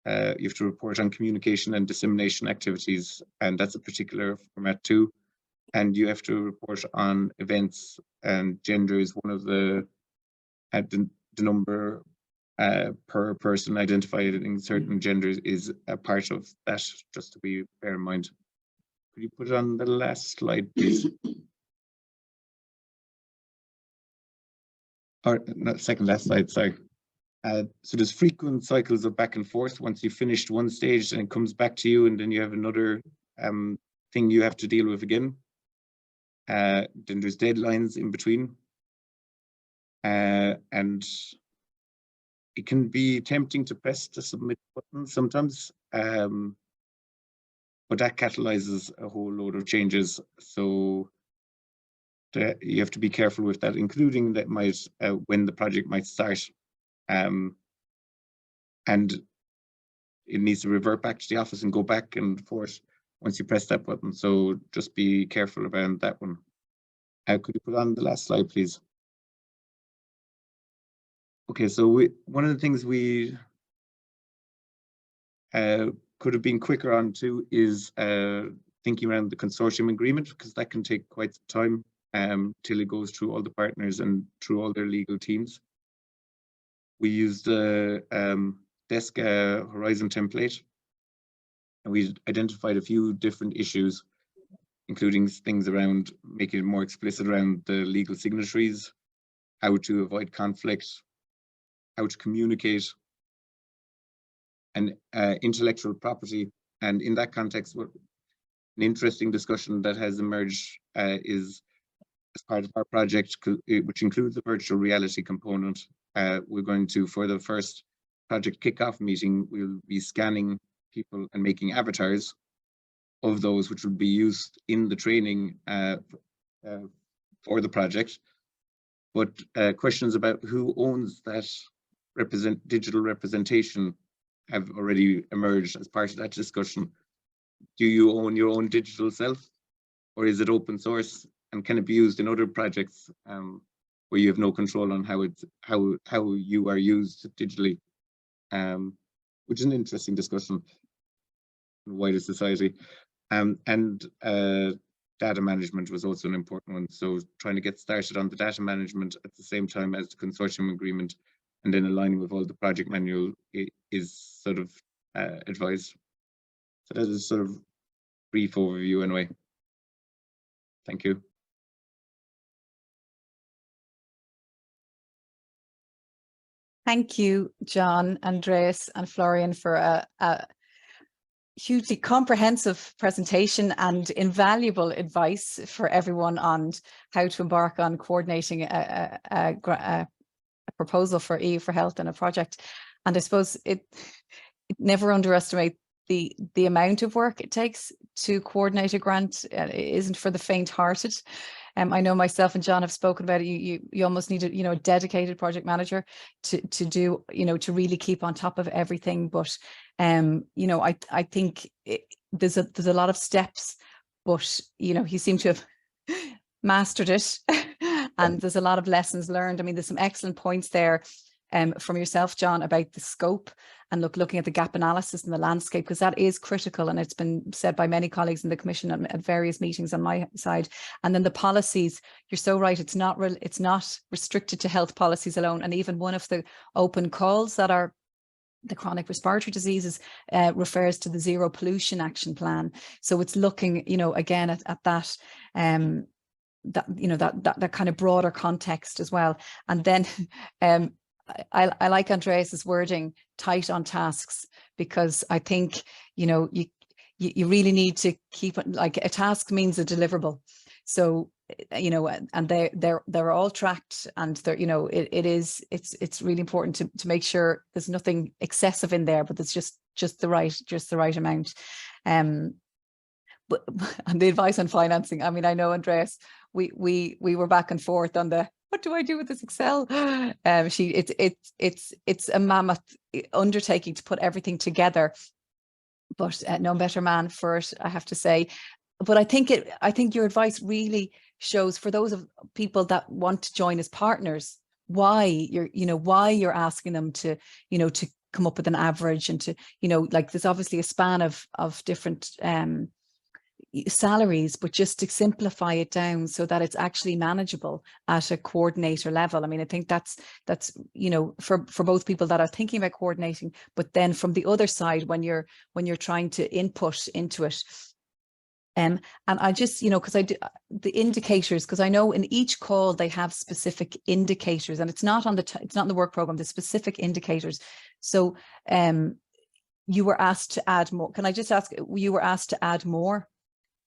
to report on communication and dissemination activities, and that's a particular format too. And you have to report on events, and gender is one of the number per person identified in certain genders is a part of that, just to be bear in mind. Could you put it on the last slide, please? Or not, second last slide, sorry. So there's frequent cycles of back and forth. Once you've finished one stage, and it comes back to you, and then you have another thing you have to deal with again. Then there's deadlines in between. And it can be tempting to press the submit button sometimes, but that catalyzes a whole load of changes. So you have to be careful with that, including that when the project might start. And it needs to revert back to the office and go back and forth once you press that button. So just be careful about that one. Could you put on the last slide, please? Okay, so one of the things we could have been quicker on too is thinking around the consortium agreement, because that can take quite some time till it goes through all the partners and through all their legal teams. We used the desk horizon template, and we identified a few different issues, including things around making it more explicit around the legal signatories, how to avoid conflict, how to communicate, and intellectual property. And in that context, what an interesting discussion that has emerged is, as part of our project, which includes the virtual reality component, we're going to, for the first project kickoff meeting, we'll be scanning people and making avatars of those which will be used in the training for the project. But questions about who owns that digital representation have already emerged as part of that discussion. Do you own your own digital self, or is it open source, and can it be used in other projects where you have no control on how you are used digitally? Which is an interesting discussion in the wider society. Data management was also an important one. So trying to get started on the data management at the same time as the consortium agreement, and then aligning with all the project manual is sort of advised. So that is sort of brief overview anyway. Thank you. Thank you, John, Andreas, and Florian, for a hugely comprehensive presentation and invaluable advice for everyone on how to embark on coordinating a proposal for EU4Health and a project. And I suppose it never underestimate the amount of work it takes to coordinate a grant. It isn't for the faint-hearted. I know myself and John have spoken about it. You almost need a dedicated project manager to do, to really keep on top of everything. But I think there's a lot of steps, but you seem to have mastered it, and there's a lot of lessons learned. I mean, there's some excellent points there from yourself, John, about the scope and looking at the gap analysis and the landscape, because that is critical, and it's been said by many colleagues in the Commission at various meetings on my side. And then the policies, you're so right, it's not restricted to health policies alone. And even one of the open calls that are the chronic respiratory diseases refers to the Zero Pollution Action Plan. So it's looking, again at that that kind of broader context as well. And then I like Andreas's wording, tight on tasks, because I think you really need to keep it, like, a task means a deliverable. So and they're all tracked, and they're it's really important to make sure there's nothing excessive in there, but it's just the right amount. But and the advice on financing, I mean, I know, Andreas, we were back and forth on the, what do I do with this Excel? It's a mammoth undertaking to put everything together, but no better man for it, I have to say. But I think your advice really shows, for those of people that want to join as partners, why you're asking them to to come up with an average, and to like, there's obviously a span of different salaries, but just to simplify it down so that it's actually manageable at a coordinator level. I mean, I think that's for both people that are thinking about coordinating, but then from the other side, when you're trying to input into it. And I just, because I do the indicators, because I know in each call they have specific indicators, and it's not in the work program, the specific indicators. So you were asked to add more. Can I just ask, you were asked to add more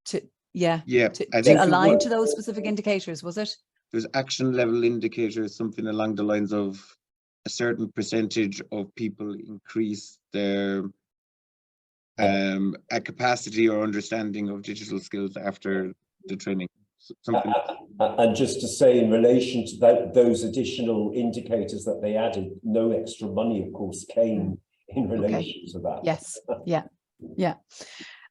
to align to those specific indicators, was it? There's action level indicators, something along the lines of a certain percentage of people increase their a capacity or understanding of digital skills after the training. Something. And just to say, in relation to those additional indicators that they added, no extra money, of course, came in relation to that. Yes, yeah.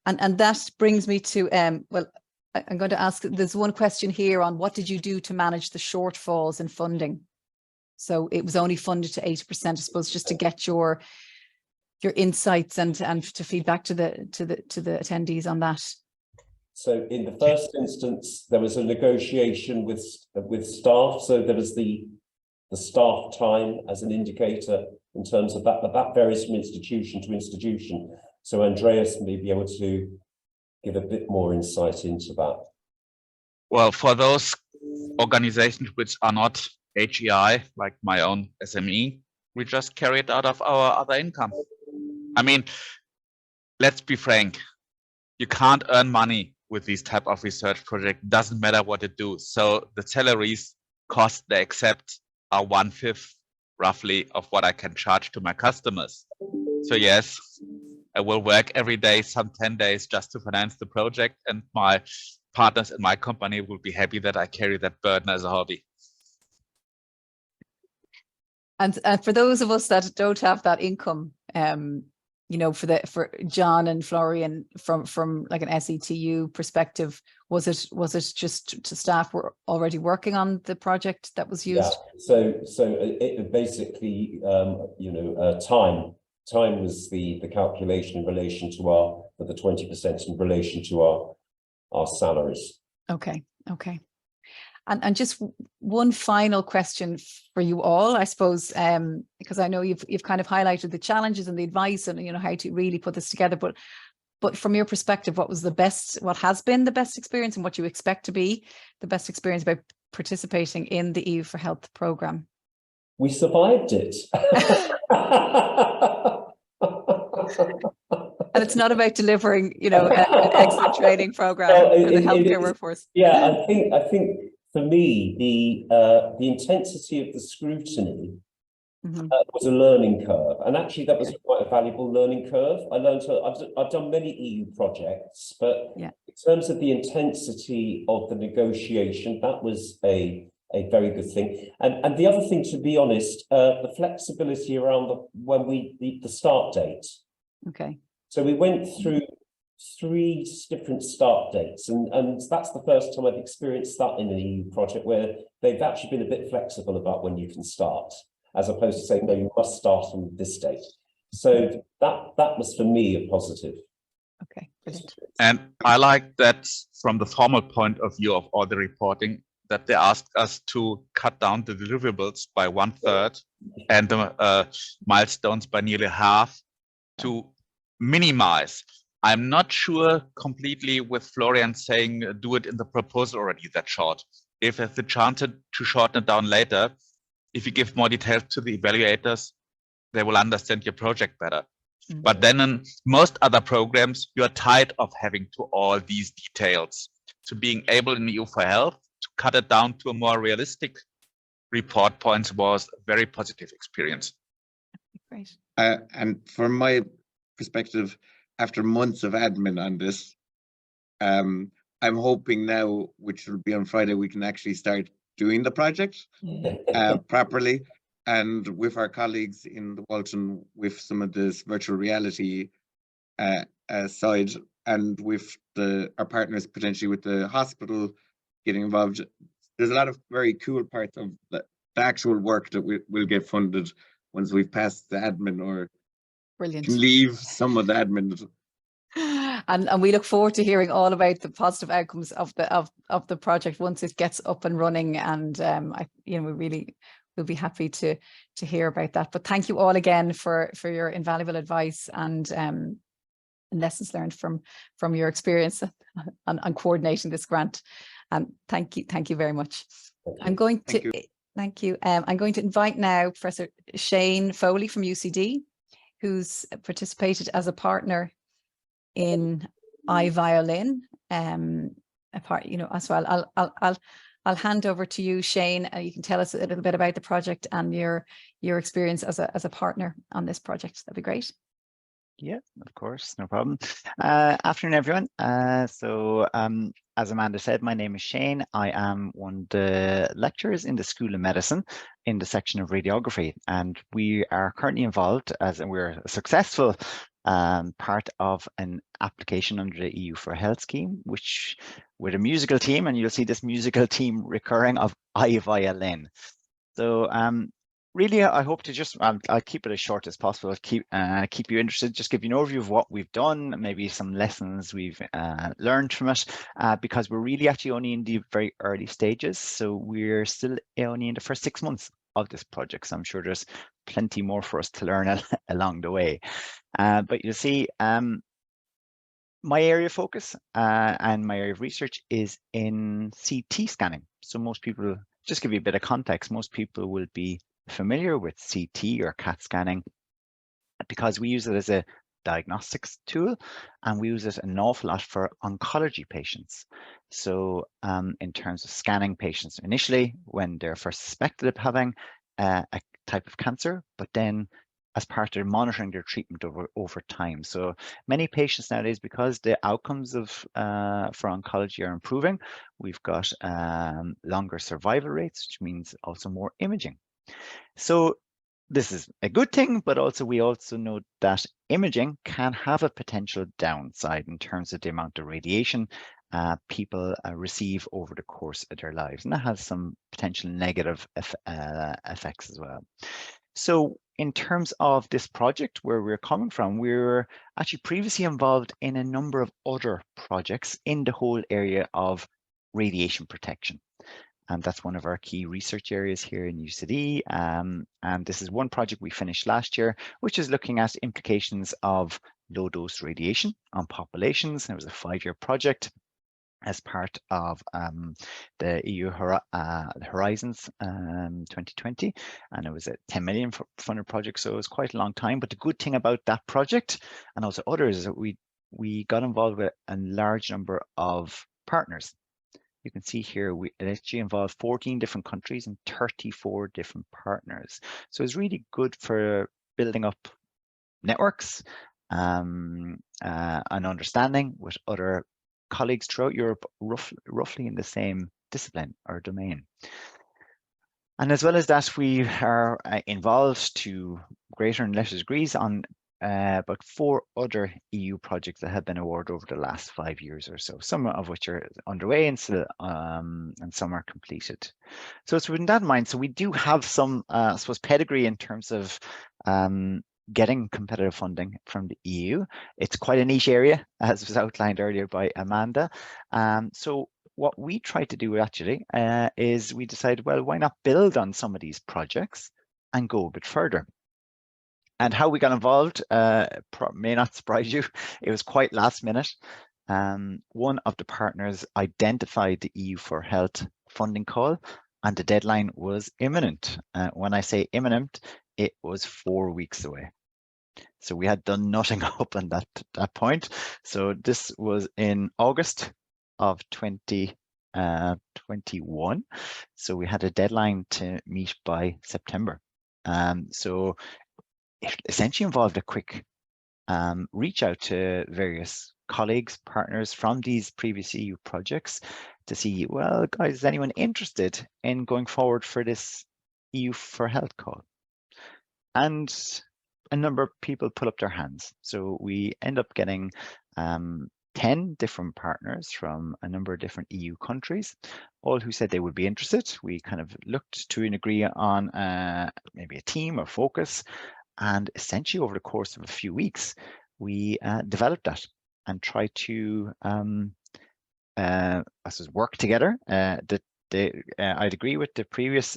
And that brings me to, well, I'm going to ask, there's one question here on what did you do to manage the shortfalls in funding? So it was only funded to 80%, I suppose, just to get your insights and to feed back to the attendees on that. So in the first instance, there was a negotiation with staff. So there was the staff time as an indicator in terms of that, but that varies from institution to institution. So Andreas may be able to give a bit more insight into that. Well, for those organizations which are not HEI, like my own SME, we just carry it out of our other income. I mean, let's be frank, you can't earn money with these type of research projects, doesn't matter what you do. So the salaries cost they accept are 1/5 roughly of what I can charge to my customers. So yes, I will work every day, some 10 days just to finance the project, and my partners in my company will be happy that I carry that burden as a hobby. And for those of us that don't have that income, you know, for John and Florian, from like an SETU perspective, was it just to staff were already working on the project that was used? Yeah. So it basically, you know, time was the calculation in relation to for the 20% in relation to our salaries. Okay. And just one final question for you all, I suppose, because I know you've kind of highlighted the challenges and the advice and, you know, how to really put this together. But from your perspective, what has been the best experience and what you expect to be the best experience about participating in the EU4Health program? We survived it. And it's not about delivering, you know, an excellent training program for the healthcare workforce. Yeah, I think for me, the intensity of the scrutiny was a learning curve, and actually that was quite a valuable learning curve. I learned I've done many EU projects, but in terms of the intensity of the negotiation, that was a very good thing. And the other thing, to be honest, the flexibility around the start date. Okay. So we went through 3 different start dates, and that's the first time I've experienced that in an EU project, where they've actually been a bit flexible about when you can start, as opposed to saying, no, you must start on this date. So that was for me a positive. Okay, brilliant. And I like that from the formal point of view of all the reporting, that they asked us to cut down the deliverables by 1/3 and the milestones by nearly half, to minimize. I'm not sure completely with Florian saying do it in the proposal already that short. If there's the chance to shorten it down later, if you give more details to the evaluators, they will understand your project better. But then in most other programs, you're tired of having to all these details. So being able in EU4Health to cut it down to a more realistic report points was a very positive experience. Great. And from my perspective, after months of admin on this, I'm hoping now, which will be on Friday, we can actually start doing the project properly, and with our colleagues in the Walton, with some of this virtual reality side, and with our partners potentially with the hospital getting involved. There's a lot of very cool parts of the actual work that will get funded once we've passed the admin, or brilliant, can leave some of the admin. And we look forward to hearing all about the positive outcomes of the project once it gets up and running. And we'll be happy to hear about that. But thank you all again for your invaluable advice and lessons learned from your experience on coordinating this grant. Thank you very much. I'm going to thank you. I'm going to invite now Professor Shane Foley from UCD, who's participated as a partner in iViolin, as well. I'll hand over to you, Shane. You can tell us a little bit about the project and your experience as a partner on this project. That'd be great. Yeah, of course, no problem. Afternoon, everyone. As Amanda said, my name is Shane. I am one of the lecturers in the School of Medicine in the section of radiography, and we are currently involved, we're a successful part of an application under the EU4Health scheme, which with a musical team, and you'll see this musical team recurring, of iViolin. So really, I hope to just, I'll keep it as short as possible, keep you interested, just give you an overview of what we've done, maybe some lessons we've learned from it, because we're really actually only in the very early stages. So we're still only in the first 6 months of this project. So I'm sure there's plenty more for us to learn along the way. But you'll see, my area of focus and my area of research is in CT scanning. So most people, just give you a bit of context, most people will be familiar with CT or CAT scanning because we use it as a diagnostics tool, and we use it an awful lot for oncology patients. So in terms of scanning patients initially when they're first suspected of having a type of cancer, but then as part of monitoring their treatment over time. So many patients nowadays, because the outcomes of for oncology are improving, we've got longer survival rates, which means also more imaging. So this is a good thing, but also we also know that imaging can have a potential downside in terms of the amount of radiation people receive over the course of their lives, and that has some potential negative effects as well. So in terms of this project, where we're coming from, we were actually previously involved in a number of other projects in the whole area of radiation protection. And that's one of our key research areas here in UCD. And this is one project we finished last year, which is looking at implications of low dose radiation on populations. It was a 5-year project as part of the EU Horizons 2020, and it was a 10 million funded project, so it was quite a long time. But the good thing about that project and also others is that we got involved with a large number of partners. You can see here it actually involved 14 different countries and 34 different partners. So it's really good for building up networks and understanding with other colleagues throughout Europe, roughly in the same discipline or domain. And as well as that, we are involved to greater and lesser degrees on about 4 other EU projects that have been awarded over the last 5 years or so, some of which are underway and still, and some are completed. So it's with that in mind. So we do have some, I suppose, pedigree in terms of getting competitive funding from the EU. It's quite a niche area, as was outlined earlier by Amanda. So what we try to do actually is we decided, well, why not build on some of these projects and go a bit further? And how we got involved may not surprise you. It was quite last minute. One of the partners identified the EU4Health funding call, and the deadline was imminent. When I say imminent, it was 4 weeks away. So we had done nothing up on that point. So this was in August of 2021. So we had a deadline to meet by September. So it essentially involved a quick reach out to various colleagues, partners from these previous EU projects to see, well, guys, is anyone interested in going forward for this EU4Health call? And a number of people put up their hands. So we end up getting 10 different partners from a number of different EU countries, all who said they would be interested. We kind of looked to agree on maybe a team or focus. And essentially over the course of a few weeks, we developed that and tried to work together. I'd agree with the previous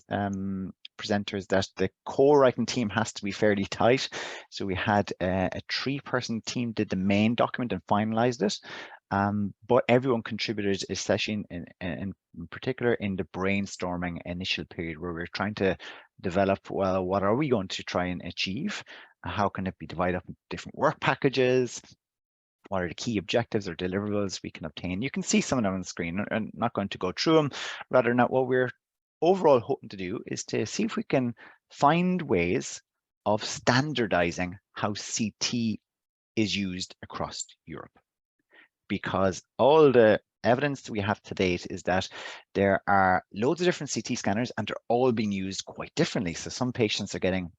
presenters that the core writing team has to be fairly tight. So we had a 3-person team did the main document and finalized it. But everyone contributed, especially in particular in the brainstorming initial period where we're trying to develop, well, what are we going to try and achieve? How can it be divided up into different work packages? What are the key objectives or deliverables we can obtain? You can see some of them on the screen. I'm not going to go through them. Rather than that, what we're overall hoping to do is to see if we can find ways of standardizing how CT is used across Europe. Because all the evidence we have to date is that there are loads of different CT scanners and they're all being used quite differently. So some patients are getting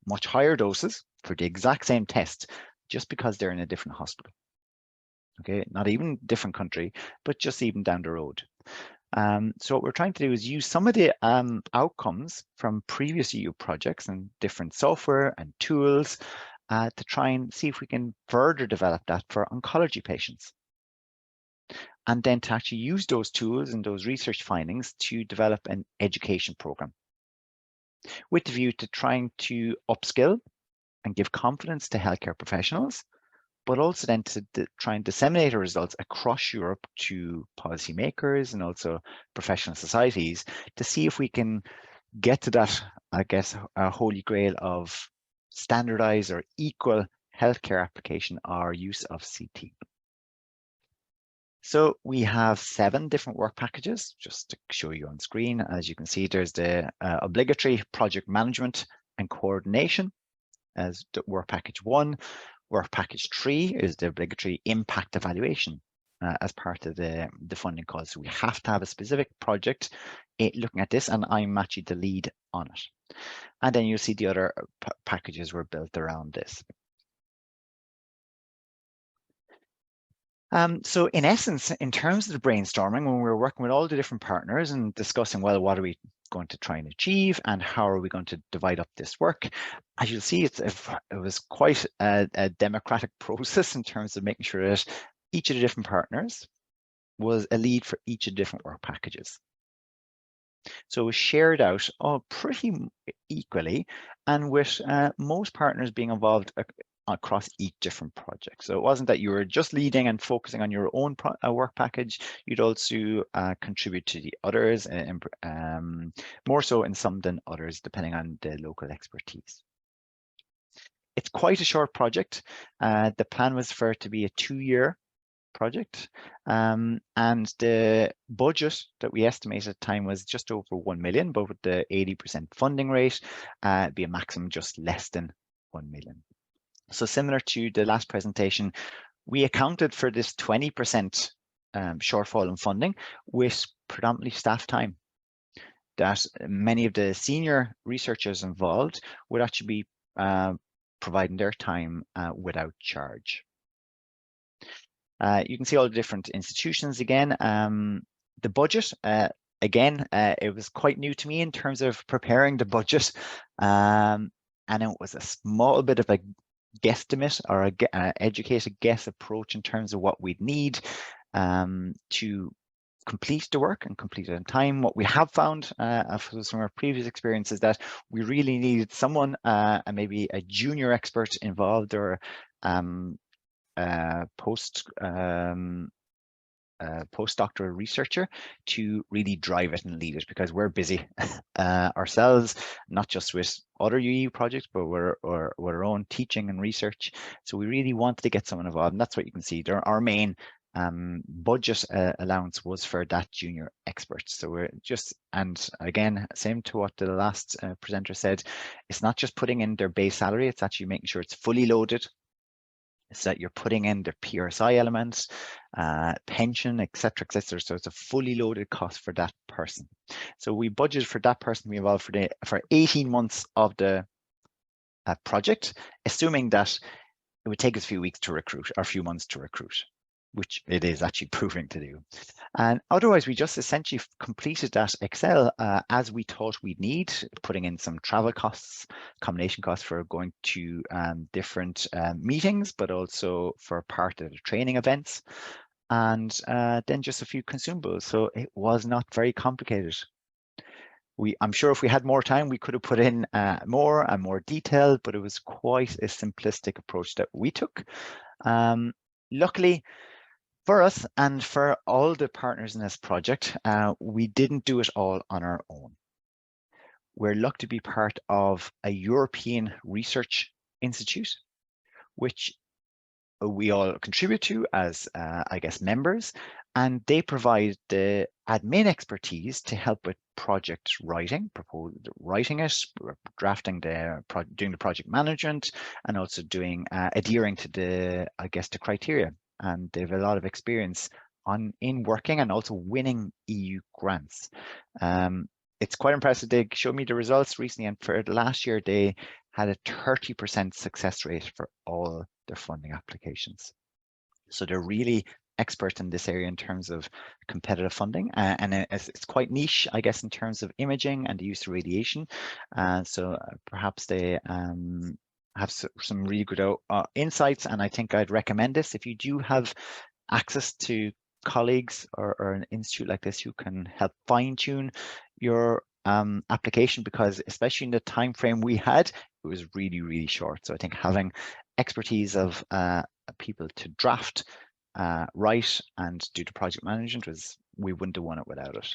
much higher doses for the exact same test just because they're in a different hospital. Okay, not even different country, but just even down the road. So what we're trying to do is use some of the outcomes from previous EU projects and different software and tools to try and see if we can further develop that for oncology patients. And then to actually use those tools and those research findings to develop an education program with the view to trying to upskill and give confidence to healthcare professionals, but also then to try and disseminate our results across Europe to policymakers and also professional societies to see if we can get to that, I guess, holy grail of standardized or equal healthcare application or use of CT. So we have 7 different work packages, just to show you on screen. As you can see, there's the obligatory project management and coordination as the work package 1. Work package 3 is the obligatory impact evaluation as part of the funding call. So we have to have a specific project looking at this, and I'm actually the lead on it. And then you'll see the other packages were built around this. So in essence, in terms of the brainstorming, when we were working with all the different partners and discussing, well, what are we going to try and achieve and how are we going to divide up this work, as you'll see, it was quite a democratic process in terms of making sure that each of the different partners was a lead for each of the different work packages. So it was shared out pretty equally, and with most partners being involved across each different project. So it wasn't that you were just leading and focusing on your own work package. You'd also contribute to the others, more so in some than others, depending on the local expertise. It's quite a short project. The plan was for it to be a 2-year project, and the budget that we estimated at the time was just over 1 million, but with the 80% funding rate, it'd be a maximum just less than 1 million. So similar to the last presentation, we accounted for this 20% shortfall in funding with predominantly staff time. That many of the senior researchers involved would actually be providing their time without charge. You can see all the different institutions again. The budget, again, it was quite new to me in terms of preparing the budget. And it was a small bit of a guesstimate or a educated guess approach in terms of what we'd need to complete the work and complete it in time. What we have found from our previous experiences that we really needed someone, and maybe a junior expert involved, or postdoctoral researcher to really drive it and lead it, because we're busy ourselves, not just with other EU projects, but we're our own teaching and research. So we really wanted to get someone involved, and that's what you can see. Our main budget allowance was for that junior expert. So we're just, and again, same to what the last presenter said, it's not just putting in their base salary, it's actually making sure it's fully loaded. So that you're putting in the PRSI elements, pension, etc., etc. So it's a fully loaded cost for that person. So we budgeted for that person to be involved for 18 months of the project, assuming that it would take us a few weeks to recruit, or a few months to recruit, which it is actually proving to do. And otherwise, we just essentially completed that Excel as we thought we'd need, putting in some travel costs, combination costs for going to different meetings, but also for part of the training events, and then just a few consumables. So it was not very complicated. I'm sure if we had more time, we could have put in more and more detail, but it was quite a simplistic approach that we took. Luckily, for us and for all the partners in this project, we didn't do it all on our own. We're lucky to be part of a European research institute, which we all contribute to as, I guess, members, and they provide the admin expertise to help with project writing, writing it, drafting doing the project management, and also doing adhering to the, I guess, the criteria. And they have a lot of experience in working and also winning EU grants. It's quite impressive. They showed me the results recently, and for last year, they had a 30% success rate for all their funding applications. So they're really expert in this area in terms of competitive funding, and it's quite niche, I guess, in terms of imaging and the use of radiation. So perhaps they have some really good insights, and I think I'd recommend this if you do have access to colleagues or an institute like this who can help fine-tune your application, because especially in the time frame we had, it was really short. So I think having expertise of people to draft, write, and do the project management we wouldn't have won it without it.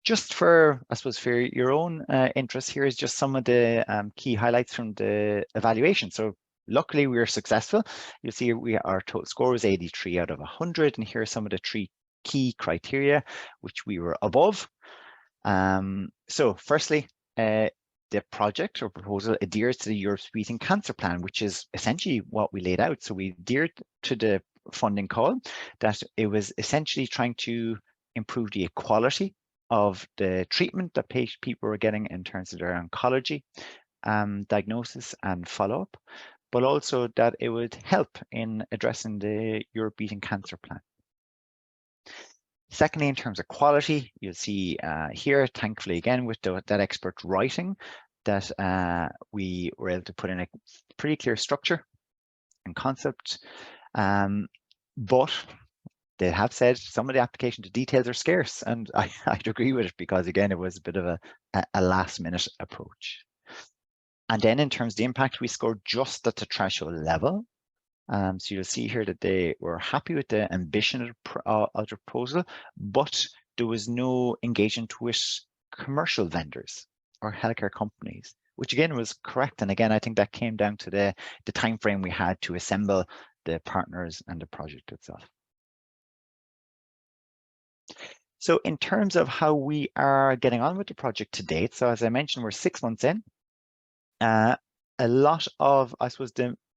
Just for, I suppose, for your own interest, here is just some of the key highlights from the evaluation. So luckily we were successful. You'll see our total score was 83 out of 100, and here are some of the 3 key criteria which we were above. So firstly, the project or proposal adheres to the Europe's Beating Cancer Plan, which is essentially what we laid out. So we adhered to the funding call, that it was essentially trying to improve the equality of the treatment that people were getting in terms of their oncology diagnosis and follow-up, but also that it would help in addressing the Europe Beating Cancer Plan. Secondly, in terms of quality, you'll see here, thankfully, again, with that expert writing, that we were able to put in a pretty clear structure and concept. But they have said some of the application to details are scarce, and I'd agree with it, because again, it was a bit of a last-minute approach. And then in terms of the impact, we scored just at the threshold level. So you'll see here that they were happy with the ambition of the proposal, but there was no engagement with commercial vendors or healthcare companies, which again was correct. And again, I think that came down to the time frame we had to assemble the partners and the project itself. So in terms of how we are getting on with the project to date, so as I mentioned, we're 6 months in. A lot of, I suppose,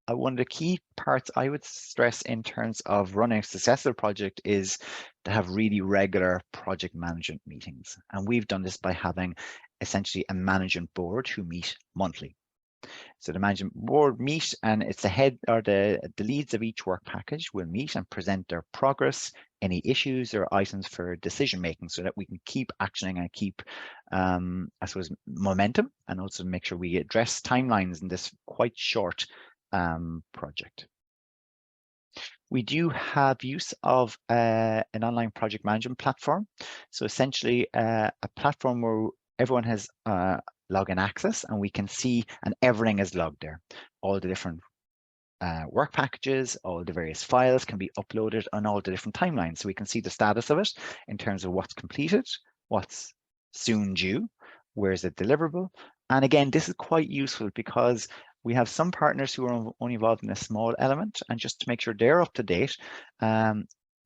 one of the key parts I would stress in terms of running a successful project is to have really regular project management meetings. And we've done this by having essentially a management board who meet monthly. So the management board meet, and it's the head or the leads of each work package will meet and present their progress, any issues or items for decision making, so that we can keep actioning and keep, I suppose, momentum, and also make sure we address timelines in this quite short project. We do have use of an online project management platform. So essentially a platform where everyone has login access, and we can see, and everything is logged there. All the different work packages, all the various files can be uploaded on all the different timelines. So we can see the status of it in terms of what's completed, what's soon due, where is it deliverable. And again, this is quite useful because we have some partners who are only involved in a small element, and just to make sure they're up to date,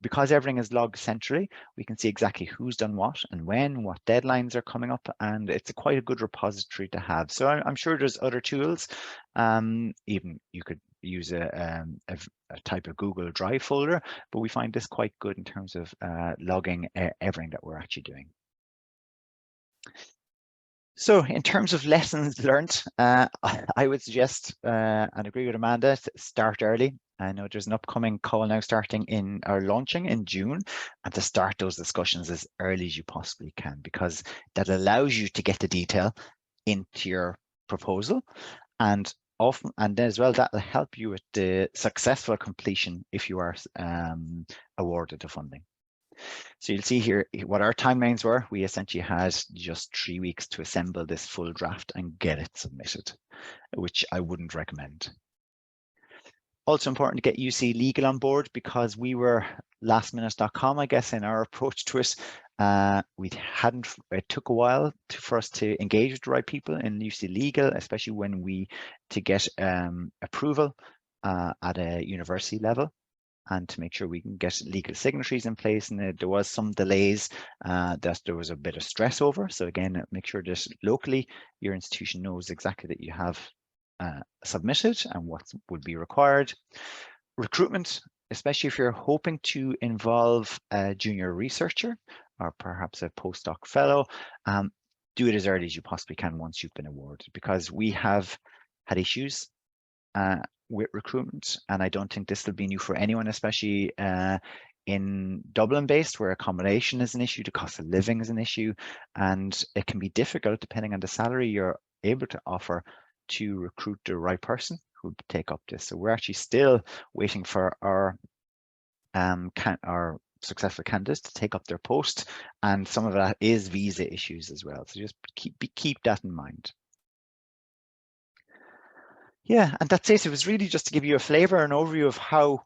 because everything is logged centrally, we can see exactly who's done what and when, what deadlines are coming up, and it's quite a good repository to have. So I'm sure there's other tools. Even you could use a type of Google Drive folder, but we find this quite good in terms of logging everything that we're actually doing. So in terms of lessons learned, I would suggest, and agree with Amanda, start early. I know there's an upcoming call now starting in, or launching in June, and to start those discussions as early as you possibly can, because that allows you to get the detail into your proposal, and often, and then as well, that will help you with the successful completion if you are awarded the funding. So you'll see here what our timelines were. We essentially had just 3 weeks to assemble this full draft and get it submitted, which I wouldn't recommend. Also important to get UC Legal on board, because we were lastminute.com, I guess, in our approach to it. It took a while for us to engage with the right people in UC Legal, especially when to get approval at a university level, and to make sure we can get legal signatories in place. And there was some delays that there was a bit of stress over. So again, make sure that locally your institution knows exactly that you have submitted and what would be required. Recruitment, especially if you're hoping to involve a junior researcher or perhaps a postdoc fellow, do it as early as you possibly can once you've been awarded, because we have had issues with recruitment, and I don't think this will be new for anyone, especially in Dublin based, where accommodation is an issue, the cost of living is an issue, and it can be difficult depending on the salary you're able to offer to recruit the right person who would take up this. So we're actually still waiting for our successful candidates to take up their post, and some of that is visa issues as well. So just keep that in mind. Yeah, and that's it. It was really just to give you a flavor and overview of how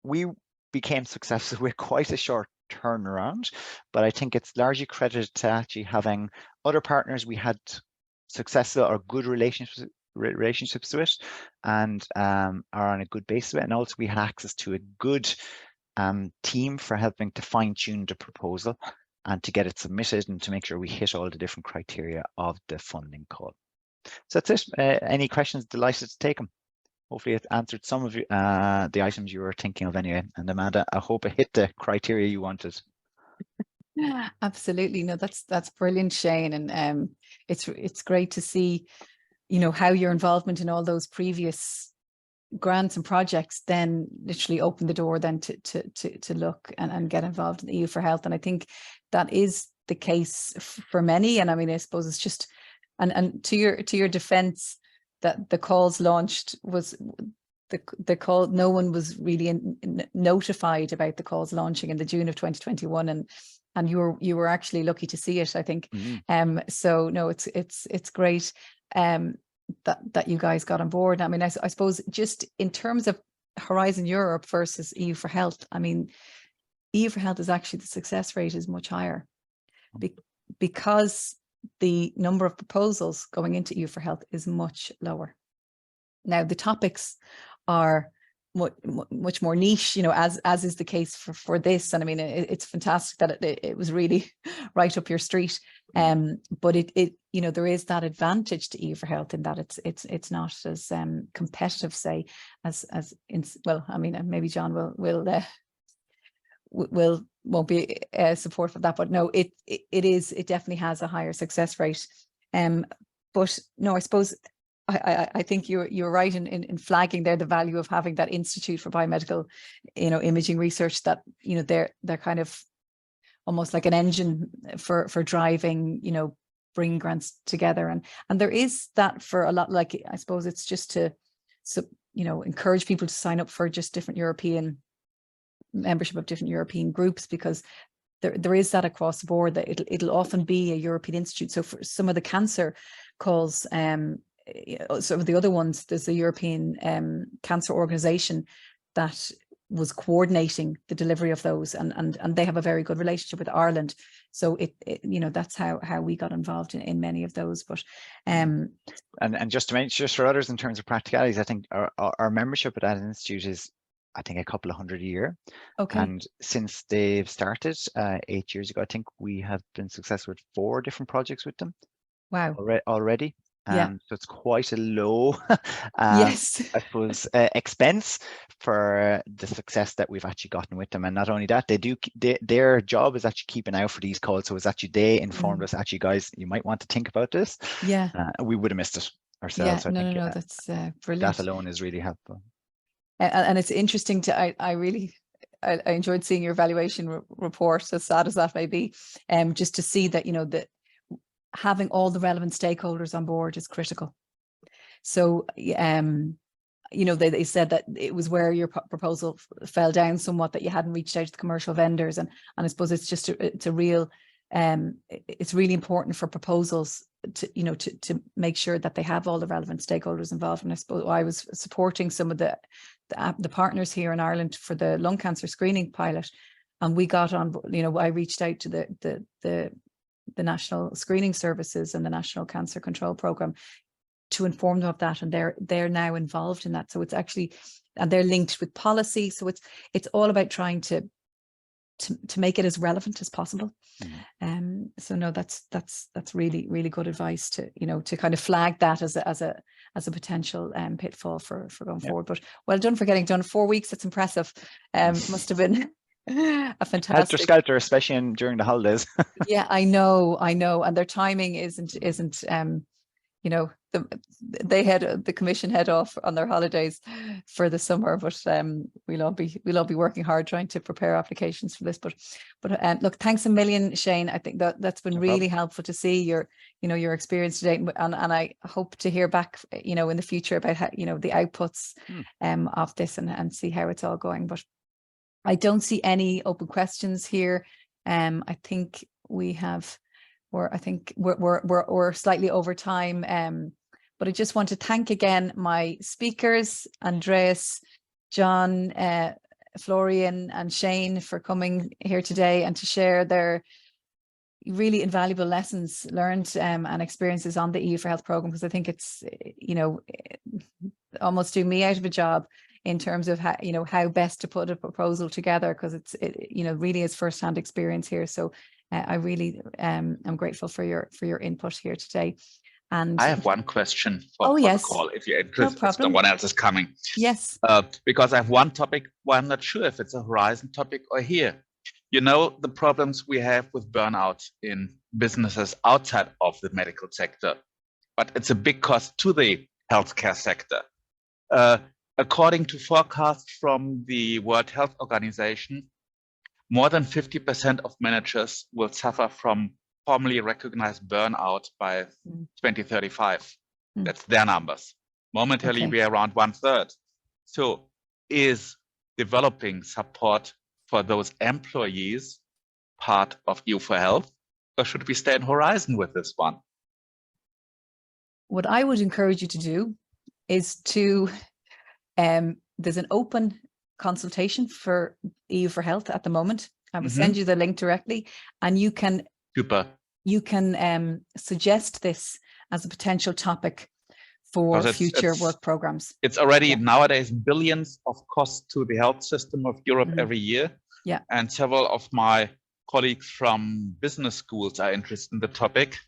we became successful with quite a short turnaround, but I think it's largely credited to actually having other partners we had successful or good relationships with, and are on a good basis with it. And also we had access to a good team for helping to fine-tune the proposal and to get it submitted and to make sure we hit all the different criteria of the funding call. So that's it. Any questions? Delighted to take them. Hopefully it answered some of the items you were thinking of anyway. And Amanda, I hope it hit the criteria you wanted. Yeah, absolutely. No, that's brilliant, Shane. And it's great to see, you know, how your involvement in all those previous grants and projects then literally opened the door then to look and get involved in the EU4Health. And I think that is the case for many. And I mean, I suppose it's just, and to your defense, that the calls launched was the call, no one was really notified about the calls launching in the June of 2021, and you were actually lucky to see it, I think. Mm-hmm. So no, it's great that you guys got on board. I mean, I suppose just in terms of Horizon Europe versus EU4Health, I mean, EU4Health is actually, the success rate is much higher because the number of proposals going into EU4Health is much lower. Now, the topics are much more niche, you know, as is the case for this. And I mean, it's fantastic that it was really right up your street. But it you know, there is that advantage to EU4Health in that it's not as competitive, say, as in, well, I mean, maybe John won't be supportive of that, but no, it definitely has a higher success rate. But no, I suppose I think you're right in flagging there the value of having that Institute for Biomedical, you know, Imaging Research, that, you know, they're kind of almost like an engine for driving, you know, bringing grants together, and there is that for a lot. Like, I suppose it's just to, you know, encourage people to sign up for just different European membership of different European groups, because there is that across the board, that it'll often be a European institute. So for some of the cancer calls, some of the other ones, there's a European cancer organization that was coordinating the delivery of those, and they have a very good relationship with Ireland. So it you know, that's how we got involved in many of those. But and just to mention, just for others in terms of practicalities, I think our membership at that institute is, I think, a couple of hundred a year. Okay. And since they've started 8 years ago, I think we have been successful with 4 different projects with them. Wow. Already. Yeah. So it's quite a low, Yes. I suppose, expense for the success that we've actually gotten with them. And not only that, their job is actually keeping out for these calls. So it's actually, they informed us, actually, guys, you might want to think about this. Yeah. We would have missed it ourselves. Yeah. So I think No, that's brilliant. that alone is really helpful. And it's interesting to, I really enjoyed seeing your evaluation report, as sad as that may be, just to see that, you know, that having all the relevant stakeholders on board is critical. So, you know, they said that it was where your proposal fell down somewhat, that you hadn't reached out to the commercial vendors, and I suppose it's just it's really important for proposals to, you know, to make sure that they have all the relevant stakeholders involved. And I suppose I was supporting some of the partners here in Ireland for the lung cancer screening pilot, and we got on, you know, I reached out to the National Screening Services and the National Cancer Control Programme to inform them of that, and they're now involved in that. So it's actually, and they're linked with policy. So it's all about trying to make it as relevant as possible. So no, that's really, really good advice to, you know, to kind of flag that as a potential pitfall for going forward. But well done for getting done. 4 weeks, that's impressive. Must have been a fantastic helter-skelter, especially during the holidays. Yeah, I know, and their timing isn't you know, the commission head off on their holidays for the summer, but we'll all be working hard trying to prepare applications for this. But look, thanks a million, Shane. I think that's been really helpful to see your experience today, and I hope to hear back, in the future about how, the outputs of this and see how it's all going. But I don't see any open questions here. I think we're slightly over time. But I just want to thank again my speakers, Andreas, John, Florian and Shane, for coming here today and to share their really invaluable lessons learned and experiences on the EU4Health program, because I think it's, almost doing me out of a job in terms of how best to put a proposal together, because it really is first-hand experience here. So I really am grateful for your input here today. And I have one question for yes, the call, if you're no interested, if problem. someone else is coming. Yes. Because I have one topic where I'm not sure if it's a Horizon topic or here. The problems we have with burnout in businesses outside of the medical sector, but it's a big cost to the healthcare sector. According to forecasts from the World Health Organization, more than 50% of managers will suffer from formally recognized burnout by 2035. That's their numbers. Momentarily, we are around 1/3. So is developing support for those employees part of EU4Health, or should we stay in Horizon with this one? What I would encourage you to do is to, there's an open consultation for EU4Health at the moment. I will send you the link directly, and you can suggest this as a potential topic for future work programs. It's already nowadays billions of costs to the health system of Europe every year. Yeah. And several of my colleagues from business schools are interested in the topic.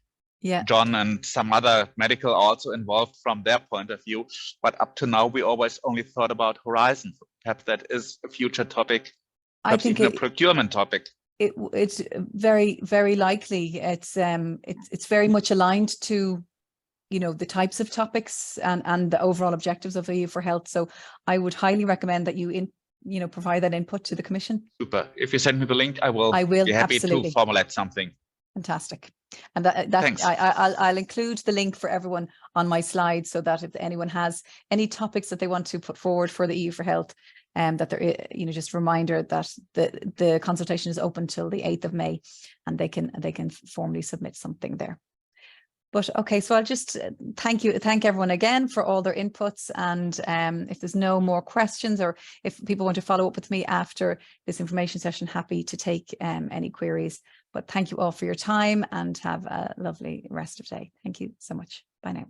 Yeah. John and some other medical also involved from their point of view. But up to now, we always only thought about Horizon. Perhaps that is a future topic. I think even a procurement topic. It's very, very likely. It's very much aligned to the types of topics and the overall objectives of EU4Health. So I would highly recommend that you provide that input to the Commission. Super. If you send me the link, I will be happy to formulate something. Fantastic. And I'll include the link for everyone on my slide, so that if anyone has any topics that they want to put forward for the EU4Health, that there, just a reminder that the consultation is open till the 8th of May, and they can formally submit something there. But okay, so I'll just thank everyone again for all their inputs. And if there's no more questions, or if people want to follow up with me after this information session, happy to take any queries. But thank you all for your time, and have a lovely rest of the day. Thank you so much. Bye now.